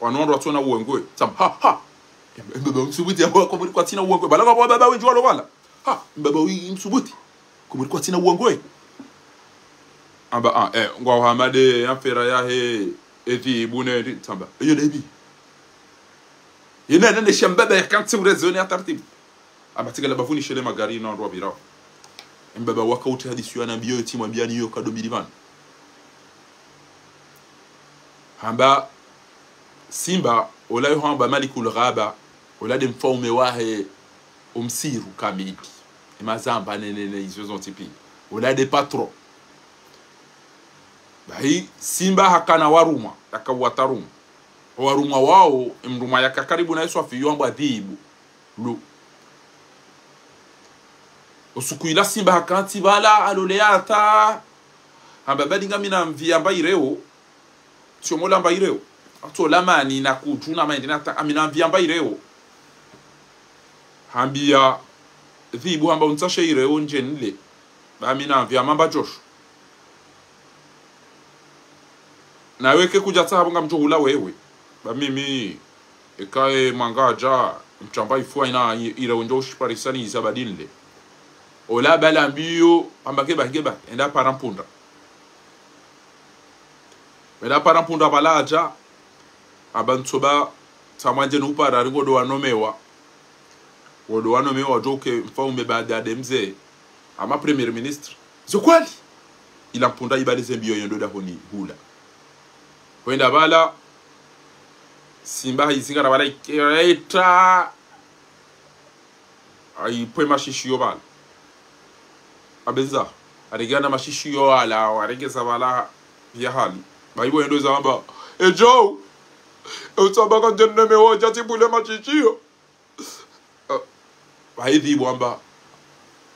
A: wanondo watuna uongwe tam ha baba msubuti hawa komori kwa tina uongwe bala baba wengi walo wala ha baba wi msubuti komori kwa tina uongwe amba ngwa hamade amfera ya he eti bune tamba hiyo debi yena nende shambaba ya kanti urezoni atartibu abatigala bafuni shele magari na ndo birao mbaba wakauti hadisi yana mbio timu mbiani yo kado milivani hamba simba olayo hamba malikul ghaba olade mfaume wahe umsiru kamiki imazamba nene izo zontipi olade patro bai simba hakana waruma akawataruma waruma wao mruma yakakaribu na Yesu afiyomba dhibu lu osukuila simba hakanti bala aloleata hamba badinga mina mvia mbaireo tiomola mbaireo atola mani na kutuna maendina amina mvia mbaireo hambia dhibu hamba unsashe ireo njenile bamina mvia mamba Josh na weke kuja tahabunga mjohula wewe bamimi ekae mangaja mchamba ifua ina ireo njoshi parisani izabadinle ola bala mbio ambake bageba enda parampunda balaja abantoba tamanje nupara ngodo wanomewa joke mfaume baada demze ama premier ministre zokwali ila mpunda ibalize mbio yondo da honi hula kwenda bala simba izingara bala iketa ai pwe mashishiyo bala abeza arigana mashishiyo ala warigeza bala ya hali baibo endo zamba ejo utabaka jenne woja tibule mashishiyo baidhi bwamba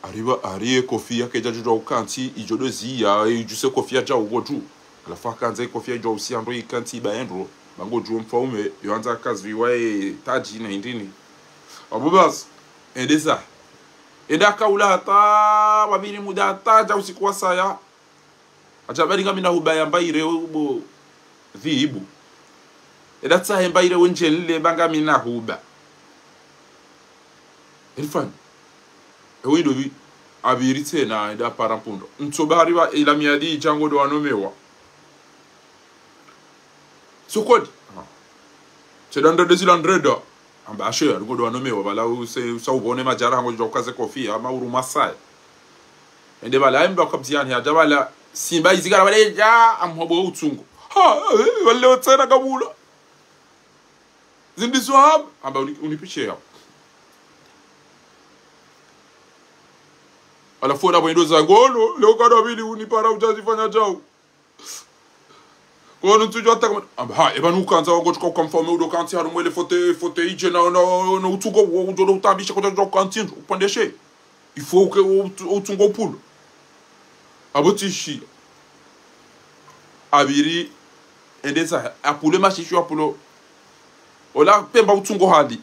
A: ariba ariye kofia keja judo ukanti ijodozi ya ijuse kofia ja ugoju alafa kanze kofia jo usiando ikanti baendro bango ju mfaume yoanza kazi wae taji na indini abubas endeza eda kaula hata babiri muda taja usikuwa saya ajabari ngamina hubaya mbaire ubo dhibu eda tsahe mbaire wenjelle bangamina huba elfan ewido bi abiri tena eda parampundo ntsobari wa ila miadi jango do wanomewa sokodi sedanda desilandreda amba ashe ngodo wanomewa bala use usawubone majara ngo jokaze kofia ama urumasai ende bala imba kabziani ya jabala simba izigara bale ja amhobo utungo ha wale otena kabula zindi swab amba unipiche hapo alafu na bwendo za golo leo kada bili unipara utazifanya jao kono tujua taka amba ha ebanu kanza wango tuko konforme udo kanti haru mwele fote ije na utungo udo utabisha kwa tuko kanti upandeshe il faut que utungo pulo abotishi abiri endesa apule mashishu apulo ola pemba utungo hadi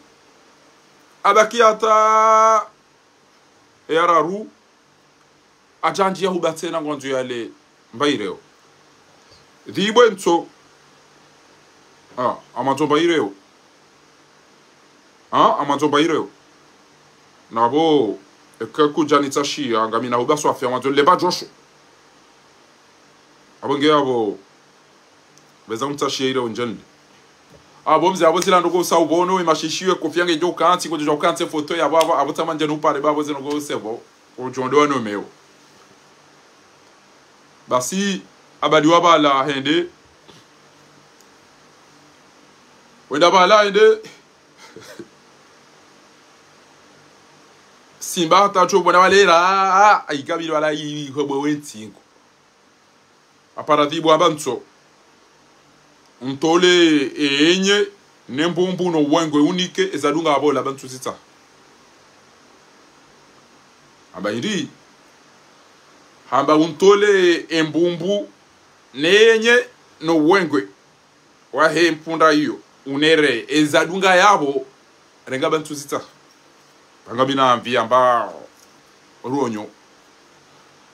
A: abaki ata eraru ajanji ya hubatena ngonzo yale mbaireo dhibwento amato mbaireo amato mbaireo nabo ekakuja nitashi angamina hubaso afya amato leba josho abonge abo beza mtashi ile onjani abo mzi abo zilando go sa ubono imashishiwe kofiange jo kanti ko jo kanti photo ya baba abo tamanje no pare babo zino go sebo o jondo no meo basi abadiwa bala hende wenda bala hende simba tacho bona balera aikabiri bala yi hobo wentingo aparatibu abanzo ntole enye nembumbu no wengwe unike ezadunga abola abantu sita abayiri hamba untole embumbu nenye no wengwe wa he mpunda hiyo unere ezadunga yabo renga bantu sita banga bina mvia mba ruonyo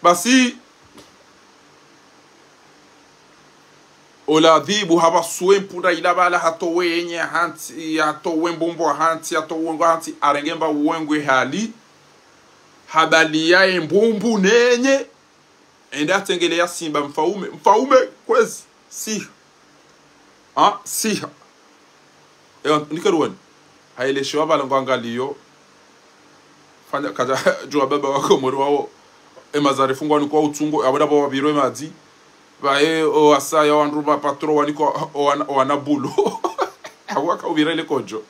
A: basi ola dhibu haba suwe mpunda ilabala hato wenye hanti hato wembombo hanti hato wengo hanti arengemba wengwe hali habali ya embumbu nenye enda tengele ya simba mfaume kwezi si si nikaruani haile shwaba langangaliyo fanya kaja jua baba wako mori wao emazare fungwa niko utungo abada baba biro mazi bae o asaya wanruba patro waniko o wanabulo awaka ubirele kojo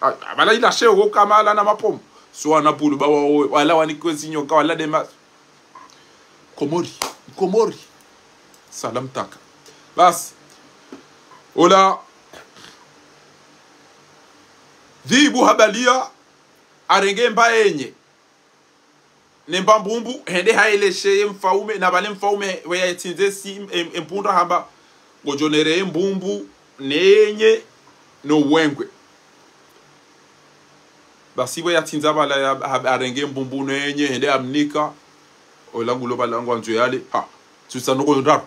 A: abala ila shewo kamala na mapomo so wanabulo bawa wala waniko zinyoka wala dema komori salam taka bas ola dhibu habalia arenge mbaenye nembambumbu hende haileshe mfaume na bale mfaume weya etinze sim empunda hamba gojonere mbumbu nenye no wengwe basi weya tinza bala arenge mbumbu nenye hende amnika olangulo balangu anzo yale tusanongo ndaro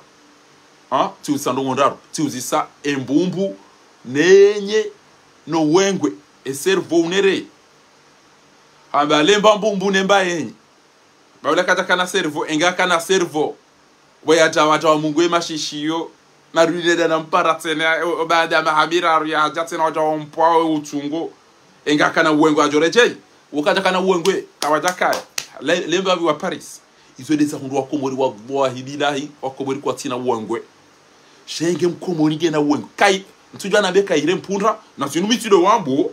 A: tusanongo ndaro tuzisa embumbu nenye no wengwe eservo unere hamba lemba mbumbu nemba yenye bawula kata kana servo enga kana servo weya jawa mungu emashishiyo marulida na mpara tena baada mahabira ya jatena wajawa mpwa utungo enga kana wengwe ajoreje ukata kana wengwe kawajaka lemba wa Paris izodeza hundu wakomori wa hibilahi wakomori kwa tina wengwe shenge mkomori gena wengwe kai ntujana na beka ile mpunda na sinumitido wambo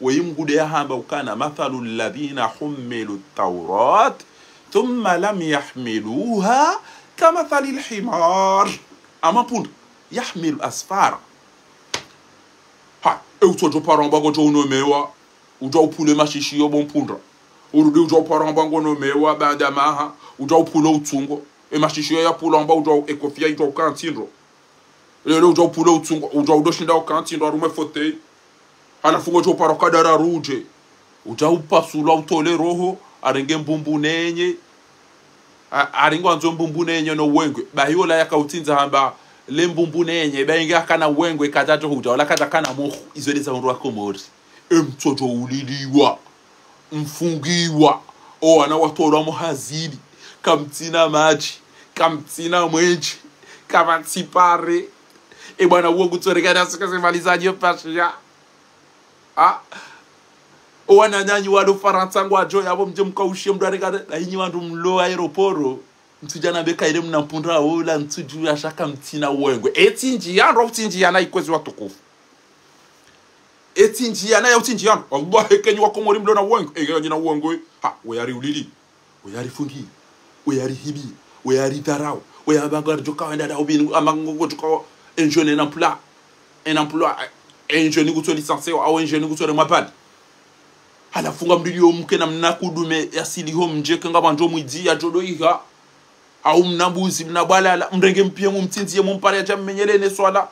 A: ويمغد يهاب وكان مثل الذين حملوا التوراة ثم لم يحملوها كمثل الحمار أما بند يحمل أسفار توجو parents bango jo no mewa ujo pule mashishi yo bon pundra urudi ujo parents bango no mewa bada maha ujo pule utungo e mashishi ya pula mba ujo ekofia ujo kantindro lelo ujo pule utungo ujo udoshinda kantindro arume fote anafungo jo paroka dara ruje uja upasula utole roho arenge mbumbu nenye aringo anzo mbumbu nenye no wengwe bahiyola yakautinza hamba le mbumbu nenye bainga kana wengwe kajato huja wala kaja kana mohu izoleza ndo akomori emtojo uliliwa mfungiwa o ana watola muhazili kamtina maji kamtina mwenji kamatsipare bwana uongo tsorekana sikazimalizaje pasha Owananyanyi walo Faransa ngwa jo yabo mje mkaushie mdareka la hinyi wandu mlo aeroporo. Mtujana beka ile mnampundra ola mtuju ya shaka mtina uwengwe. Eti njiano, oti njiana ikwezi watukufu. Eti njiana ya oti njiano. Allah hekenyi wakomori mlo na uwengwe. Ege njina uwengwe. Ha, weyari ulili. Weyari fungi. Weyari hibi. Weyari darao. Weyari bangar joka wenda da ubinu. Amangogo joka enjone en emploi. Enjone guto lisanse au enjone guto remapad. Halafunga mdilio mke na mnakudume yasili ho mjeke nga banjo mwidi ya jodo iha. Au mnabuzi mnabala mrenge mpia mumtinzi ya mumpare ya jamenyele ne swala.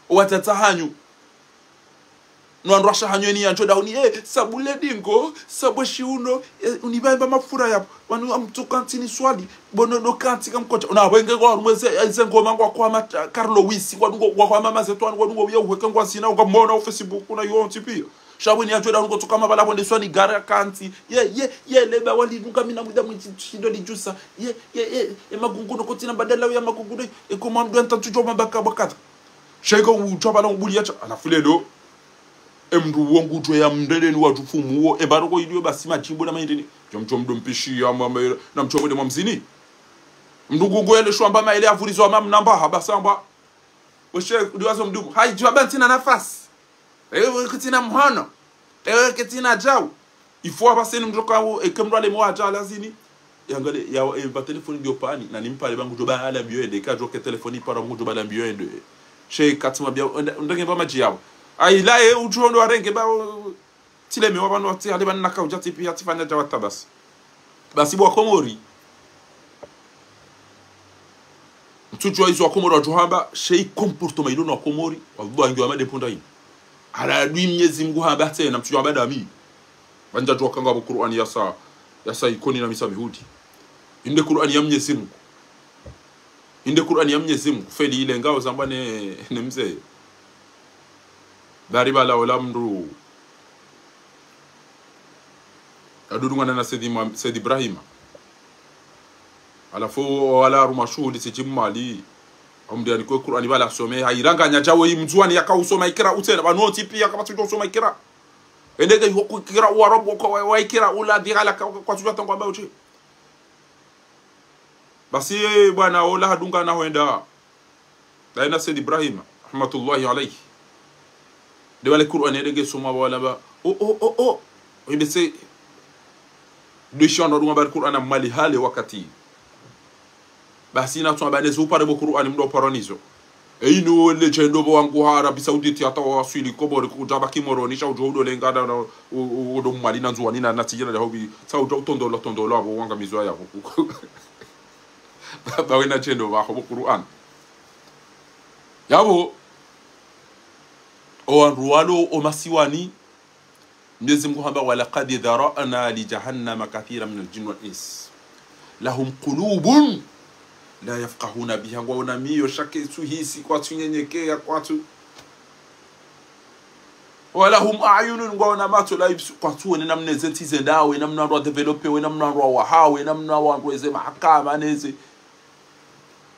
A: Watata hanyu. Nuanrasha hanyu eni ya joda huni. Sabule dingo. Saboshi uno. Unibamba mafura ya. Wanu amtu kantini swali. Bono no kanti kamkocha. Unawenge kwa rumweze. Zengo mangwa kwa mata. Carlo Wisi. Kwa mama zetuani. Kwa ya uweke kwa sina. Kwa mona Facebook. Kuna yuon tipia. Shabu ni ajoda ungo tukama bala bonde swani gara kanti ye leba wali nunga mina muda mchindo di jusa ye magunguno kotina badala ya magunguno e koma mdu enta tujo mabaka bakata shego uchoba na ubuli yacha alafulelo emdu wongu jo ya mndele ni wajufumu wo e baroko iliyo basima chimbo na mahindini jomcho mdu mpishi ya mama na mchobo de mamzini mdu gugu ele shwamba ma ile avurizo mama namba habasamba oshe ndiwazo mdu hai jwaba tina nafasi ewe kitina mhano ewe kitina jau ifo abaseni mdoka ekemro ale mwa jala zini yangale ya ba telefoni dio pani na nimpale bangu joba ala biyoende ka joke telefoni para bangu joba ala biyoende she katima bia ndenge ba maji yao ai la e ujondo arenge ba tile me wabano ati ale ban naka ujati pia tifanya jawa tabas basi bwa komori mtujwa izo komori ajohamba she comportement ilo na komori wallahi ndio amade ponda hii ala dwi Mwenyezi Mungu hamba tena mtu yabada ami banja tu kanga Qur'an yasa ikoni na misa bihudi inde Qur'an ya Mwenyezi Mungu inde Qur'an ya Mwenyezi Mungu feli ile ngao zamba ne mzee dariba la olamru adudungana na Said Ibrahim alafu wala rumashuhudi sijimali omdi aliko Qur'ani bala some hairanga nyajawo imzuani yakausoma ikira utena banoti pia kama tujo soma ikira endege yoku ikira warabu kwa wa ikira ula digala kwa tujo tango ambao uchi basi bwana ola hadunga na hoenda daina Said Ibrahim rahmatullahi alayhi de wala Qur'ani endege soma wala ba ibese de shano dunga bar Qur'ana mali hale wakati basi na tuma bane zo pare bo Qur'an mdo paranizo eino le chendo bo wangu Arabi Saudite ata wasili Komori ku jabaki moroni sha ujodo lengada na odo mali na nzuani na natijana ya hobi sa ujo tondo abo wanga mizwa ya huku ba wena chendo ba bo Qur'an yabo o anrualo o masiwani Mwenyezi Mungu hamba wala qad dhara'na li jahannama kathira min al-jinn wal ins lahum qulubun la yafqahuna biha ngwaona miyo shake suhisi kwa tunyenyekea kwa tu wala hum a'yunun ngwaona macho la ibsu kwa tu ne namne zetize ndawe namna ro developer we namna ro wa hawe namna wa ngweze mahakama neze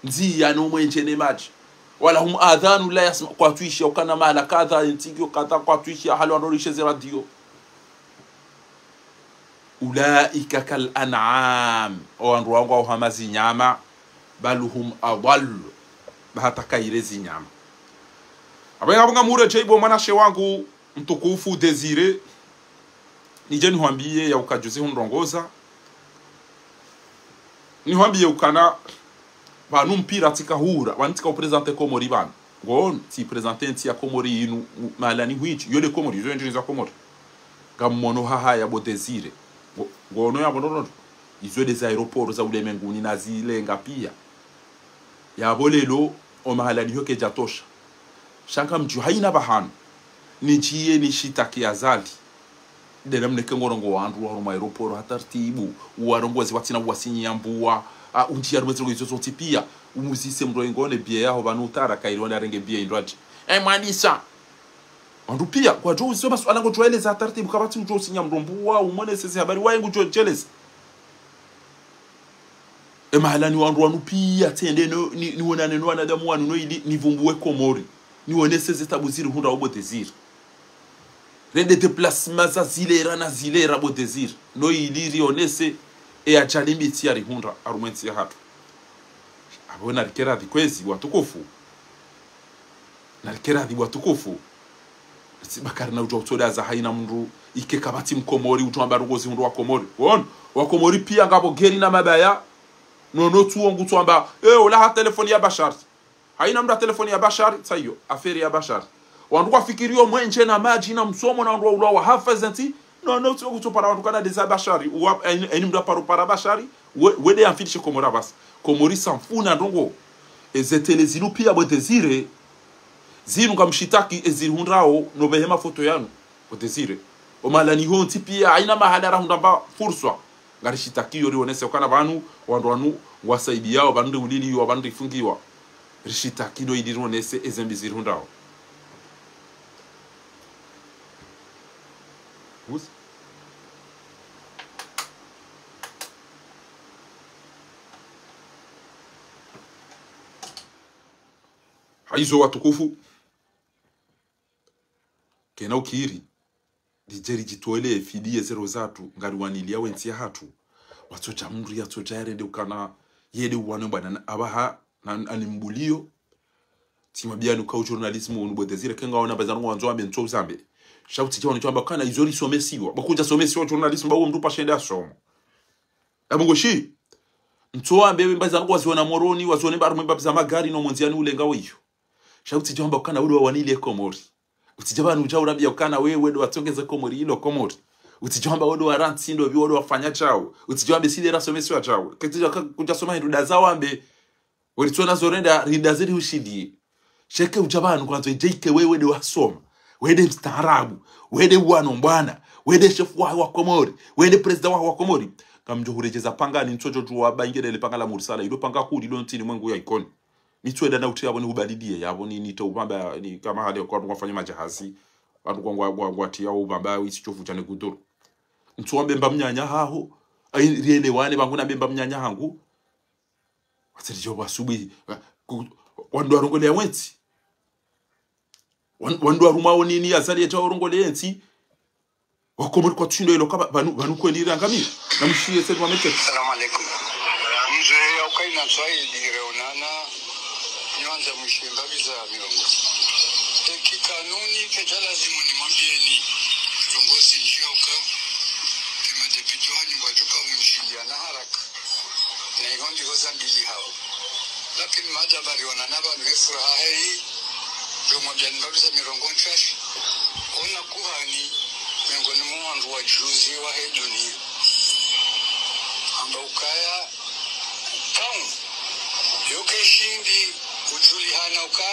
A: nzia no mwenje ne maji wala hum adhanu la yasma kwa tuishi ukana mala kadha ntigio kadha kwa tuishi halo anorishe za radio ulaika kal an'am o andro wangu hamazi nyama baluhum adall bahataka irezi nyama abanga mure chaibo manashe wangu mtukufu Desire nije niwaambie ya ukajuzi hundongoza niwaambie ukana banu mpira tikahura wantika upresente Komori bana ngon ti presente nti ya Komori inu malani hwichi yole Komori zo njini za Komori gamono haha ya bo Desire ngono ya bonono izo des aeroports za ulemenguni na zilenga pia yabo lelo o mahalani hoke jatosha shanka mju haina bahano nichiye nishitaki azali dela mneke ngorongo wandu wa aeroport hatartibu warongozi watina wasinyambua unjia rumezero izo pia umuzise mroingone bia yaho banutara kairona renge bia indraji mwanisa andu pia kwa jo uzo maswala ngo joeleza hatartibu kabati ujo sinyamrombua umone sisi habari waengu jo jealous mahalani wandu wanu pia tende ni wonane no anadamu wanu no ili nivumbuwe Komori ni wone seze tabuziri hunda obo Desire rende déplacement za zilera na zilera bo désir no iliri onese e achalimbi tiari hundra arumenti ya hatu abona rikera dikwezi watukufu na rikera di watukufu sibakari na ujwa utoda za haina mndu ike kabati mkomori utuamba rugozi mndu wa komori wa komori pia ngabo geri na mabaya no tuongu tuamba ola ha telefoni ya bashar haina mndu telefoni ya bashar tayo aferi ya bashar wandu kwa fikirio mwenje na maji na msomo na wandu wa hafazanti no tuongu tupara wandu kana deza bashari eni mndu para bashari wede amfidishe komora bas komori sanfuna ndongo ezetele zilu pia bo desire zinu kamshitaki ezirundrao no behema foto yanu potezire o malani honti pia aina mahala rahundamba fursa ngarishitaki yori onese kana banu wandu wasaidia yao bandu ulili yo bandu ifungiwa rishitaki no idiri onese ezembizirundrao Uzi haizo watukufu kena ukiri dijeri jitoele fidie zero zatu ngari wanilia wentia hatu watocha mndu ya tocha yarende ukana yede uwane bwana abaha animbulio timabianu ka journalism unu bodezire kenga wana bazanwa wanzo ambe ntso zambe shauti chawani chamba kana izori somesiwa bakuja somesiwa journalism bawo mndu pashende asomo abungoshi ntso ambe bazanwa waziona moroni wazione baru mbaza magari no monziani ulenga wiyo shauti chamba kana ule wanile komori utijabana ujaurabia ukana wewe ndo watongeza komori ilo komori utijamba wodo waranti ndo bi wodo wafanya chao utijambe sile rasomeswa chao ketija kujasoma ndo dazawa ambe walitona zorenda ridazeli ushidi sheke ujabana kwanza jeke wewe ndo wasoma wede mstaarabu wede bwana mbwana wede chef wa komori wede president wa komori kamjo hurejeza panga ni ntojo tuwa bangere panga la mursala ilo panga kudi ilo ntini mwengu ya ikoni mitwenda na utia boni ubadidie yabo ni tobamba ni kama hali kwa kufanya majahazi bantu kwa tia ubamba isichofu cyane gudoro ntwambe mbamnyanya haho riele wane banguna bemba mnyanya hangu atirijo basubi wando arongole yawenti wando arumao nini azali ya orongole yenti wakomori kwa tundo ilo kaba banu ko ndira ngami namshie sedu wamete.
B: Assalamu alaikum mzee ukaina Swahili reonana nyanza mshimba biza milongo kikanuni keja lazimu ni mwambieni viongozi njia ukao kimadepito hani wajuka mshilia na haraka na igondi goza mbili hao lakini madabari wananaba nifuraha hei jomodiani babiza milongo nchashi ona kuhani miongoni mwandu wa juzi wa hei dunia amba ukaya taun yoke shindi ujuli hana uka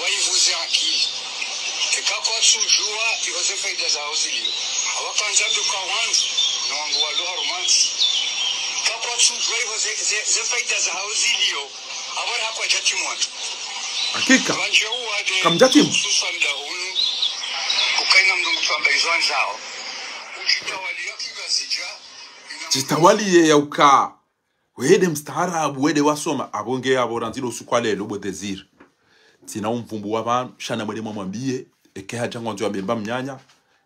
B: waivuze akili ekakwa sujua ihoze faida za hozilio awakanjambi kwa wanzu na wangu waluha romansi kakwa sujua ihoze faida za hozilio awari hakwa jati mwandu
A: hakika kamjatimu
B: susanda hunu ukaina mdungu tuamba izwan zao ujitawali ya kigazija
A: jitawali ya uka wede mstaarabu wede wasoma abonge aboranziro usukwalelo bo desir tina umvumbu w'abantu shana muri mwambie ekeha cyangwa nzo yabemba mnyanya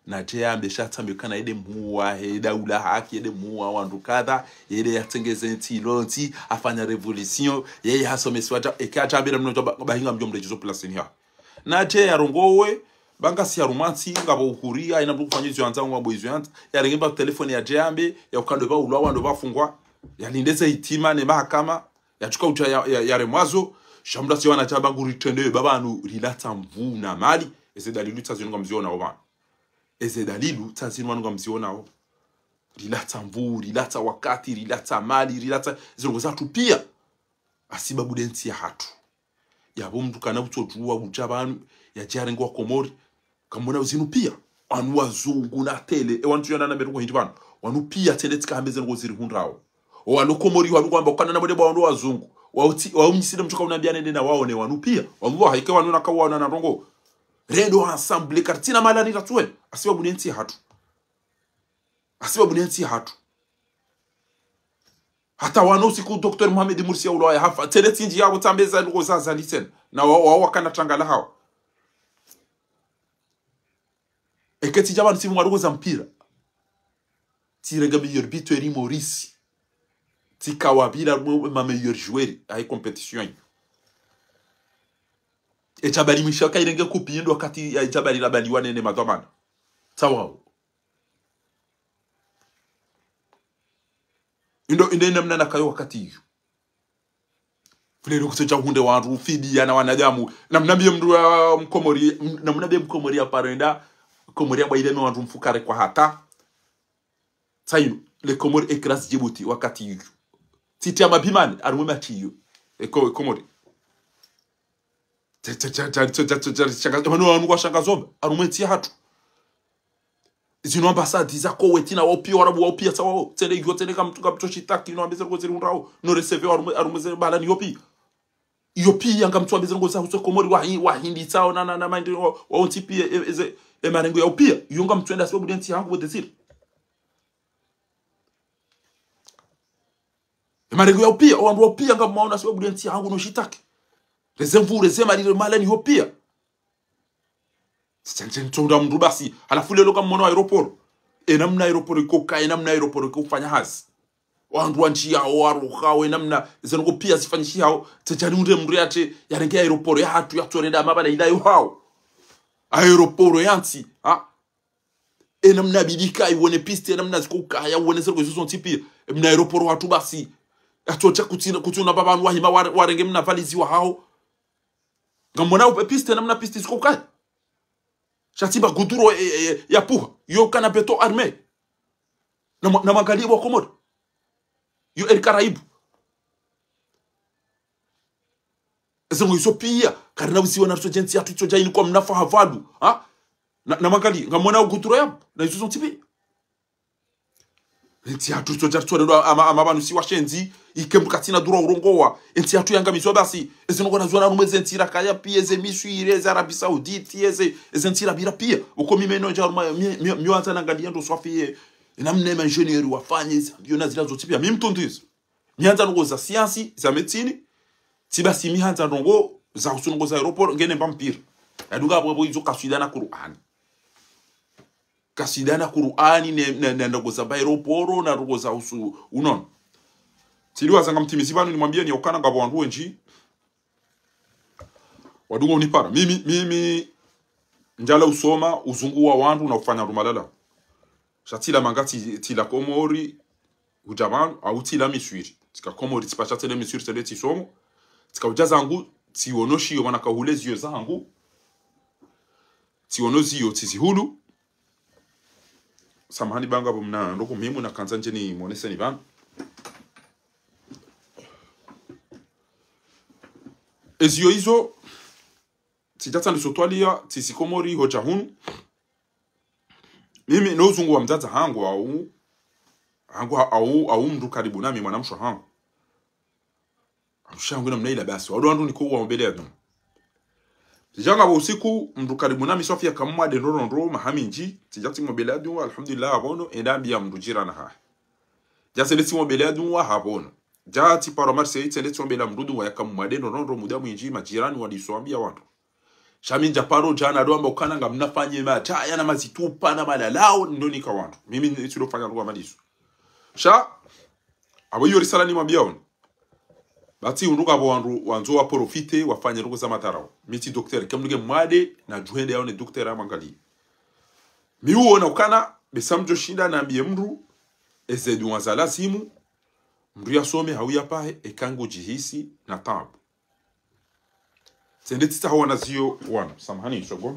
A: na teyambe shatamikana ide muwa heda ula haki ide muwa wandu kadha ide yatengeze ntilonti afanya revolution yeye hasomeswa ekeha cyambira mno bahinga mjomre jizo place ni ha na te yarongowe banga si arumanti ngabo ukuria ina mbu kufanya izo anza ngwa izo yanta yarengemba telefone ya jambe ya ukando ba ulwa wandu bafungwa yalindeze itima ne mahakama yachuka ucha ya remwazo shamra si wana chaba nguritende babanu rilata mvuna mali ese dalilu tsazinwa mziona obana ese dalilu tsazinwa ngamziona o rilata mvu rilata wakati rilata mali rilata zilongo zatu pia asibabu densi ya hatu yabo mtu kana utojuwa ujabanu ya jarengo komori kamona uzinu pia anu wazungu na tele wantu yana na meruko hindibana wanu pia tele tikambeze ngo ziri hundrao wanu komori wanu kwamba kana na bodeba wanu wazungu waumnyisile mtuka unambia nende na waone wanu pia wallahi ike wanu nakawana na rongo rendo ensemble kartina malani ratwe asibabu nenti hatu hata wanu siku Dr. Mohamed Mursi ulo ya hafa tele tinji yabo tambeza ngo zaza listen na wakana tangala hawa eketi jabanu simu warugo za mpira tirenga meilleur buteur Maurice tikawabira ma meilleur joueur ai competition e chabali mishaka irenge kupindo wakati ya chabali labani wanene madomana sawa indo namna nakayo wakati hiyo Fulero kusecha hunde wantu fidi yana wanadamu namnabie mndu mkomori namnabie mkomori aparenda komori aba ile wantu mfukare kwa hata sayo le komori ekras Djibouti wakati hiyo titi ya mabimani arumwe machiyo komori Manu wanugwa shangazomba arumeti hatu zino ambassade zako wetina wopia warabu wopia sawa tele yote kama mtu kapitoshitaki no ambeze ngo zirundrao no receive arumeze balani yopi yanga mtu ambeze ngo sahuso komori wa hindi sawa na mind wa ontipi e marengo ya opia yonga mtu enda sababu denti yangu wodezira e marengo ya opia o amro opia ngam maona sababu denti yangu no shitaki rezema lile malani hopia Tonda mndu basi halafu lelo kama mwana aeroport namna aeroport iko namna aeroport iko kufanya hazi wandu wanchi yao waruka namna zengo pia sifanyishi hao tejani mndu yate yarenge aeroport ya hatu ya torenda mabala ilayo hao aeroport yanti namna bidika iwone piste namna zikuka ya uone zero zo tipi mna aeroport watu basi atocha kutina baba wahima warenge mna valizi wa hao ngamona piste namna piste zikuka Chatiba guduro ya puha yo kana beto armé na magali wa Komori yo el Karaibu ezengo isopia karina usiwe na sojensi atu choja ini kwa mnafa havadu na magali ngamona guduro ya na iso tipi enti atu choja ndo amabanu si washenzi ikembukatina dura urongowa enti atu yanga miso basi ezengo na zona numeze ntira kaya pia ze miswire za Arabie Saoudite ze ntira bira pia uko mimeno jaruma miwanza nangalia ndo swafie namne ingenieur wafanye biona zila zote pia mimtondizo mianza ngo za science za medicine tibasi mianza ngo za usungo za aeroport ngene mpampira yaduga bwo izo kaswidana Qur'ani ne ngo za aeroport na ngo za usu unon Siliwa zanga mtimisi banu nimwambia ni okana ngabo wandu wenji wadungo unipara mimi njala usoma uzungu wa wandu na kufanya rumalala shatila mangati tila Komori ujaman au tila miswiri tika Komori tipacha tele miswiri tele tisomo tika ujaza angu tionoshi yo wana kahulezi yo zangu tionozi yo tizihulu samahani banga bomna ndoko mimu na kanzanje ni monese ni bana Ezio izo tijata nisotwalia tisi Komori hoja hunu mimi no uzungu wa mzaza hangu au mndu karibu nami mwanamsho hangu amshangu na mnaila basi wandu niko wa mbele yadu tijanga usiku mndu karibu nami Sofia kamwa de ndondo mahaminji tijati mbele yadu alhamdulillah abono endambia mndu jirana ha jase lesi mbele yadu wa habono Jati para marse itende tsombela mrudu wa yakamwadeno nondo muda mwinji majirani waliswambia watu Shaminja paro jana doamba ukana nga mnafanye mataya na mazitupa na malalao ndoni ka watu mimi nitulofanya ruwa madisu abo yori sala ni mwambia bati unuka abo wanzo wa profite wafanye ruko za matarao miti dokter kamnuge mwade na juhende yao ni dokter amangali miuona ukana besamjo shinda na ambie mru ezedu wazala simu Mru ya some hauya pahe ekango jihisi na tabu. Sende tita hawa na ziyo wano. Samahani, shogo.